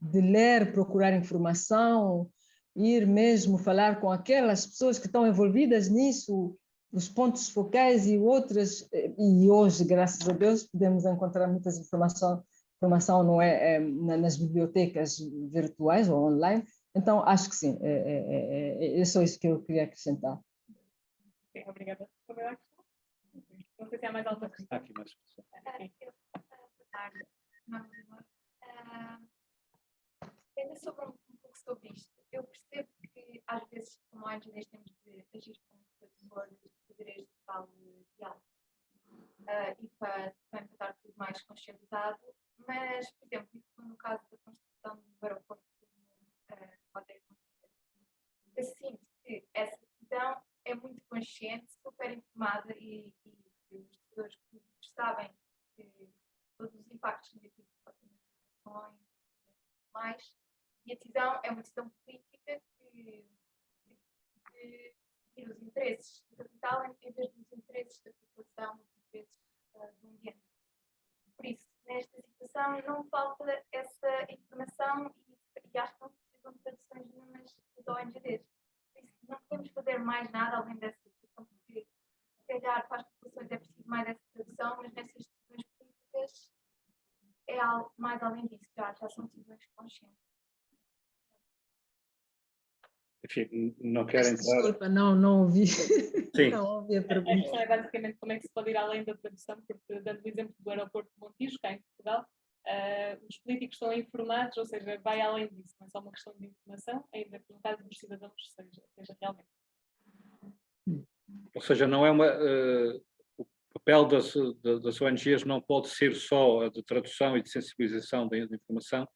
de ler, procurar informação, ir mesmo falar com aquelas pessoas que estão envolvidas nisso, os pontos focais e outras, e hoje, graças a Deus, podemos encontrar muitas informação não é, nas bibliotecas virtuais ou online, então acho que sim, é só isso que eu queria acrescentar. Sim, obrigada. Não sei se há mais alguma questão. Aqui mais. Ainda sobre um pouco sobre isto, eu percebo que às vezes, como ONGs, temos de agir como protetores de poderes de tal diálogo e para estar tudo mais conscientizado, mas, por exemplo, isso foi no caso da construção do aeroporto eu sinto que essa decisão é muito consciente, super informada e os gestores públicos sabem que todos os impactos negativos das comunicações mais, e a decisão é uma decisão política que seguir os interesses do capital em vez dos interesses da população, dos interesses do ambiente. Por isso, nesta situação não falta essa informação e acho que não precisam de traduções nenhumas das ONGs. Por isso, não podemos fazer mais nada além dessa situação, porque se calhar para as populações é preciso mais essa tradução, mas nessas decisões políticas é algo mais além disso, já são decisões conscientes. Enfim, não quero entrar... Desculpa, não ouvi. Sim. Não ouvi a A pergunta. questão é basicamente como é que se pode ir além da tradução, porque, dando o exemplo do aeroporto de Montijo, cá em Portugal, os políticos são informados, ou seja, vai além disso, não é só uma questão de informação, ainda que no caso dos cidadãos seja realmente. Ou seja, não é o papel das ONGs não pode ser só a de tradução e de sensibilização da informação.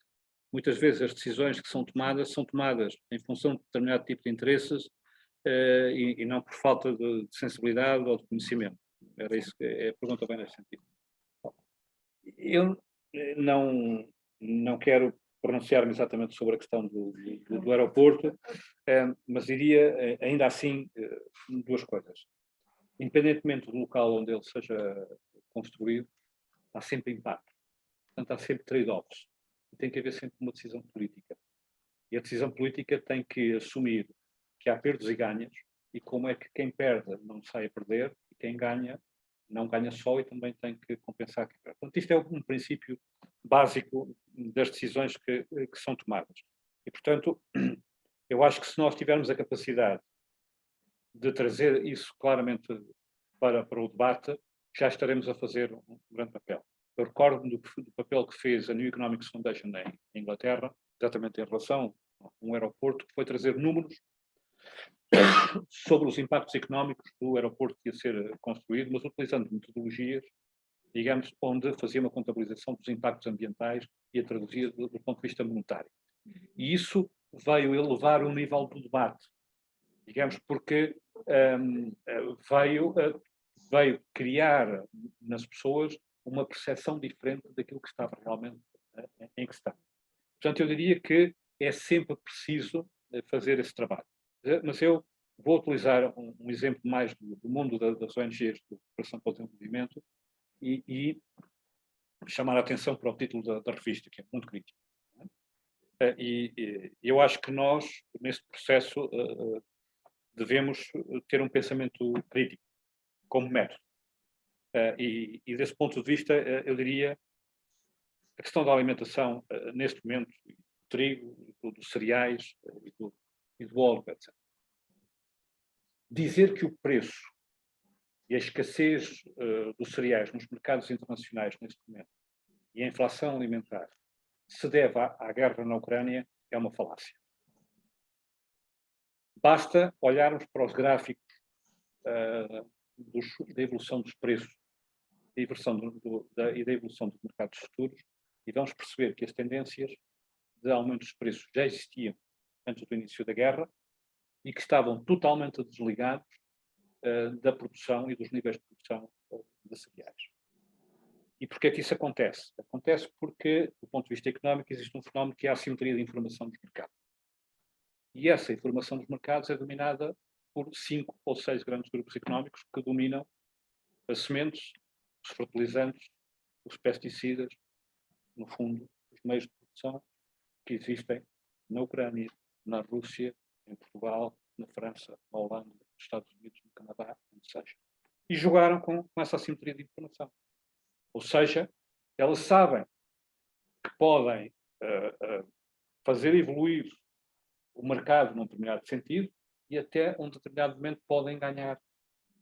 Muitas vezes as decisões que são tomadas em função de determinado tipo de interesses e não por falta de sensibilidade ou de conhecimento. Era isso que a pergunta bem nesse sentido. Eu não quero pronunciar-me exatamente sobre a questão do aeroporto, mas diria ainda assim duas coisas. Independentemente do local onde ele seja construído, há sempre impacto. Portanto, há sempre trade-offs. Tem que haver sempre uma decisão política. E a decisão política tem que assumir que há perdas e ganhos, e como é que quem perde não sai a perder, e quem ganha não ganha só e também tem que compensar quem perde. Portanto, isto é um princípio básico das decisões que são tomadas. E, portanto, eu acho que se nós tivermos a capacidade de trazer isso claramente para o debate, já estaremos a fazer um grande papel. Eu recordo-me do papel que fez a New Economics Foundation em Inglaterra, exatamente em relação a um aeroporto, que foi trazer números sobre os impactos económicos do aeroporto que ia ser construído, mas utilizando metodologias, digamos, onde fazia uma contabilização dos impactos ambientais e a traduzia do ponto de vista monetário. E isso veio elevar o nível do debate, digamos, porque veio criar nas pessoas uma percepção diferente daquilo que estava realmente em questão. Portanto, eu diria que é sempre preciso fazer esse trabalho. Mas eu Vou utilizar um exemplo mais do mundo das ONGs, de Cooperação para o Desenvolvimento, e chamar a atenção para o título da revista, que é muito crítico. E eu acho que nós, neste processo, devemos ter um pensamento crítico, como método. E desse ponto de vista, eu diria, a questão da alimentação, neste momento, do trigo, dos cereais e do óleo, etc. Dizer que o preço e a escassez dos cereais nos mercados internacionais neste momento e a inflação alimentar se deve à guerra na Ucrânia é uma falácia. Basta olharmos para os gráficos da evolução dos preços e da evolução dos mercados futuros e vamos perceber que as tendências de aumento dos preços já existiam antes do início da guerra e que estavam totalmente desligados da produção e dos níveis de produção de cereais. E porquê é que isso acontece? Acontece porque, do ponto de vista económico, existe um fenómeno que é a assimetria de informação dos mercados. E essa informação dos mercados é dominada por 5 ou 6 grandes grupos económicos que dominam as sementes, os fertilizantes, os pesticidas, no fundo, os meios de produção que existem na Ucrânia, na Rússia, em Portugal, na França, na Holanda, nos Estados Unidos, no Canadá, onde seja. E jogaram com essa assimetria de informação. Ou seja, elas sabem que podem fazer evoluir o mercado num determinado sentido e até um determinado momento podem ganhar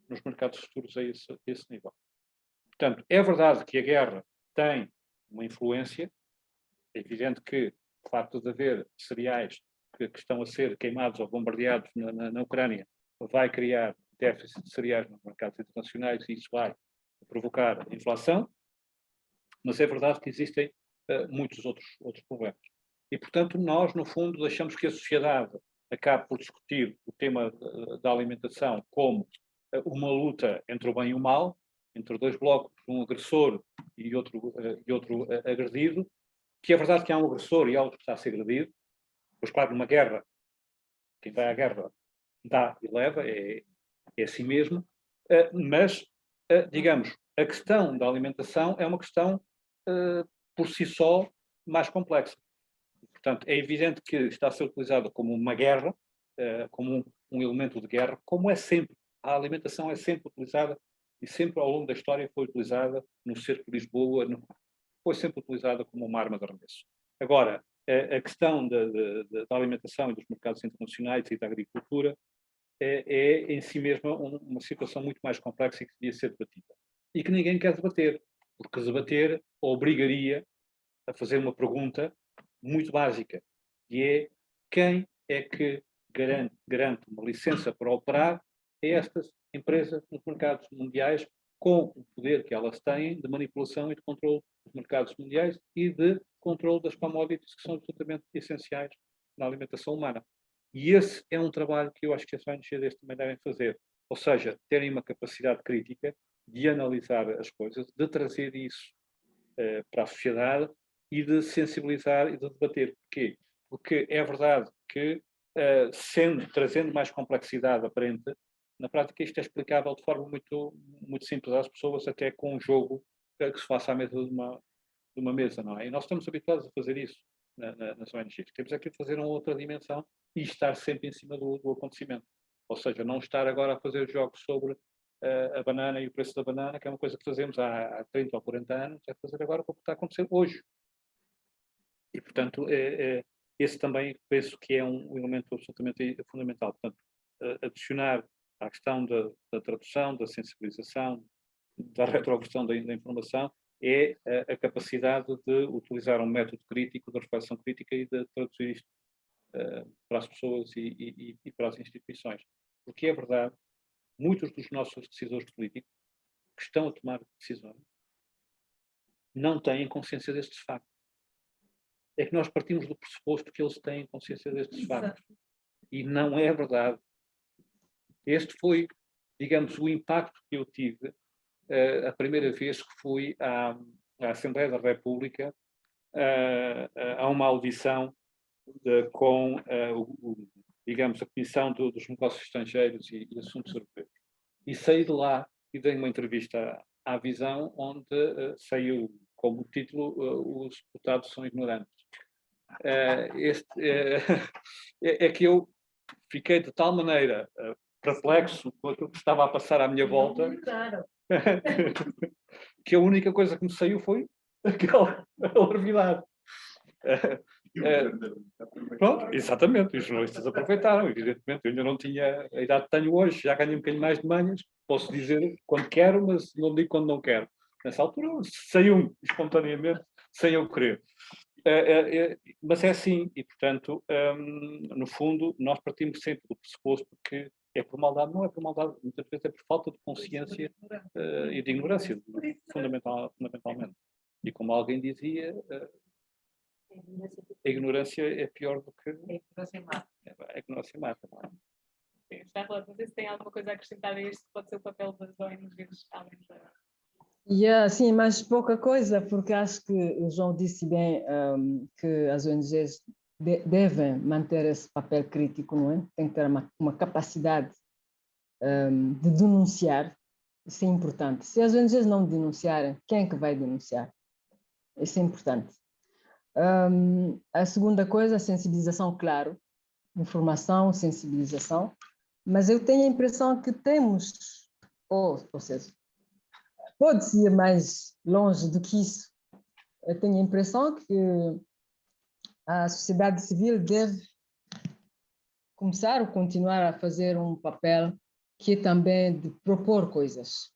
nos mercados futuros a esse nível. Portanto, é verdade que a guerra tem uma influência. É evidente que o facto de haver cereais que estão a ser queimados ou bombardeados na Ucrânia vai criar déficit de cereais nos mercados internacionais e isso vai provocar inflação, mas é verdade que existem muitos outros problemas. E, portanto, nós, no fundo, deixamos que a sociedade acabe por discutir o tema da alimentação como uma luta entre o bem e o mal, entre dois blocos, um agressor e outro agredido, que é verdade que há um agressor e há outro que está a ser agredido, pois claro, numa guerra, quem vai à guerra dá e leva, é assim mesmo, mas, digamos, a questão da alimentação é uma questão, por si só, mais complexa. Portanto, é evidente que está a ser utilizada como uma guerra, como um elemento de guerra, como é sempre. A alimentação é sempre utilizada e sempre ao longo da história foi utilizada no cerco de Lisboa, foi sempre utilizada como uma arma de arremesso. Agora, a questão da alimentação e dos mercados internacionais e da agricultura é em si mesma uma situação muito mais complexa e que devia ser debatida. E que ninguém quer debater, porque debater obrigaria a fazer uma pergunta muito básica, que é quem é que garante uma licença para operar a estas empresas nos mercados mundiais com o poder que elas têm de manipulação e de controle dos mercados mundiais e de controle das commodities que são absolutamente essenciais na alimentação humana. E esse é um trabalho que eu acho que as ONGs também devem fazer, ou seja, terem uma capacidade crítica de analisar as coisas, de trazer isso para a sociedade e de sensibilizar e de debater. Porquê? Porque é verdade que, trazendo mais complexidade aparente, na prática isto é explicável de forma muito, muito simples às pessoas, até com um jogo que se faça à mesa de uma mesa, não é? E nós estamos habituados a fazer isso nas ONGs. Temos aqui a fazer uma outra dimensão e estar sempre em cima do acontecimento. Ou seja, não estar agora a fazer jogos sobre a banana e o preço da banana, que é uma coisa que fazemos há 30 ou 40 anos, é fazer agora o que está a acontecer hoje. E, portanto, esse também penso que é um elemento absolutamente fundamental. Portanto, adicionar à questão da tradução, da sensibilização, da retroversão da informação, é a capacidade de utilizar um método crítico, de reflexão crítica e de traduzir isto para as pessoas e para as instituições. Porque é verdade, muitos dos nossos decisores políticos que estão a tomar decisões não têm consciência destes factos. É que nós partimos do pressuposto que eles têm consciência destes factos. E não é verdade. Este foi, digamos, o impacto que eu tive a primeira vez que fui à Assembleia da República a uma audição com, digamos, a Comissão dos Negócios Estrangeiros e Assuntos Europeus. E saí de lá e dei uma entrevista à Visão, onde saiu como título Os deputados são ignorantes. É que eu fiquei de tal maneira perplexo com aquilo que estava a passar à minha volta que a única coisa que me saiu foi aquela larvidade. Pronto, exatamente, os jornalistas aproveitaram, evidentemente. Eu ainda não tinha a idade que tenho hoje, já ganhei um bocadinho mais de manhas, posso dizer quando quero, mas não digo quando não quero. Nessa altura saiu espontaneamente, sem eu querer. Mas é assim, e portanto, no fundo, nós partimos sempre do pressuposto que é por maldade, não é por maldade, muitas vezes é por falta de consciência e de ignorância, fundamentalmente. E como alguém dizia, a ignorância é pior do que a ignorância mata. Sim, está relato. Não sei se tem alguma coisa a acrescentar a isto, pode ser o papel das ONGs, além da... Sim, mas pouca coisa, porque acho que o João disse bem que as ONGs devem manter esse papel crítico, não é? Tem que ter uma capacidade de denunciar, isso é importante. Se as ONGs não denunciarem, quem é que vai denunciar? Isso é importante. A segunda coisa, a sensibilização, claro, informação, sensibilização, mas eu tenho a impressão que temos, ou seja, pode-se ir mais longe do que isso. Eu tenho a impressão que a sociedade civil deve começar ou continuar a fazer um papel que é também de propor coisas,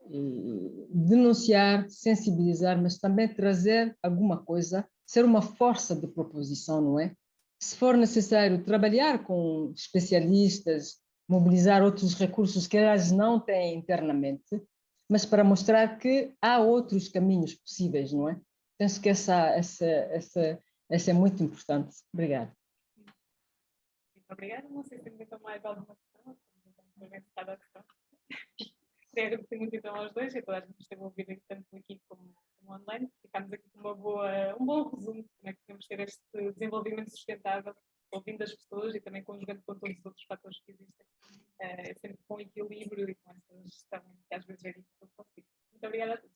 e denunciar, sensibilizar, mas também trazer alguma coisa, ser uma força de proposição, não é? Se for necessário trabalhar com especialistas, mobilizar outros recursos que elas não têm internamente, mas para mostrar que há outros caminhos possíveis, não é? Penso que essa é muito importante. Obrigada. Muito obrigada. Não sei se tem então mais alguma questão. Cada questão. Queria agradecer muito então aos dois, e toda a gente que esteve a ouvir tanto aqui como online. Ficámos aqui com um bom resumo de como é que podemos ter este desenvolvimento sustentável, ouvindo as pessoas e também conjugando com todos os outros fatores que existem. Sempre com equilíbrio e com essa gestão que às vezes é difícil de conseguir. Muito obrigada a todos.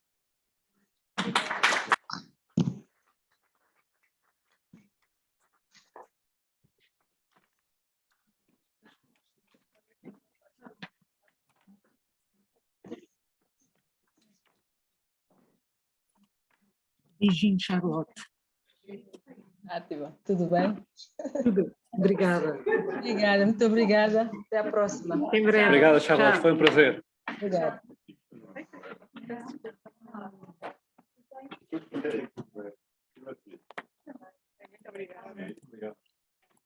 Beijinho, Charlotte. Tudo bem? Tudo. Obrigada. Obrigada, muito obrigada. Até a próxima. Em breve. Obrigada, Charlotte, foi um prazer. Obrigada.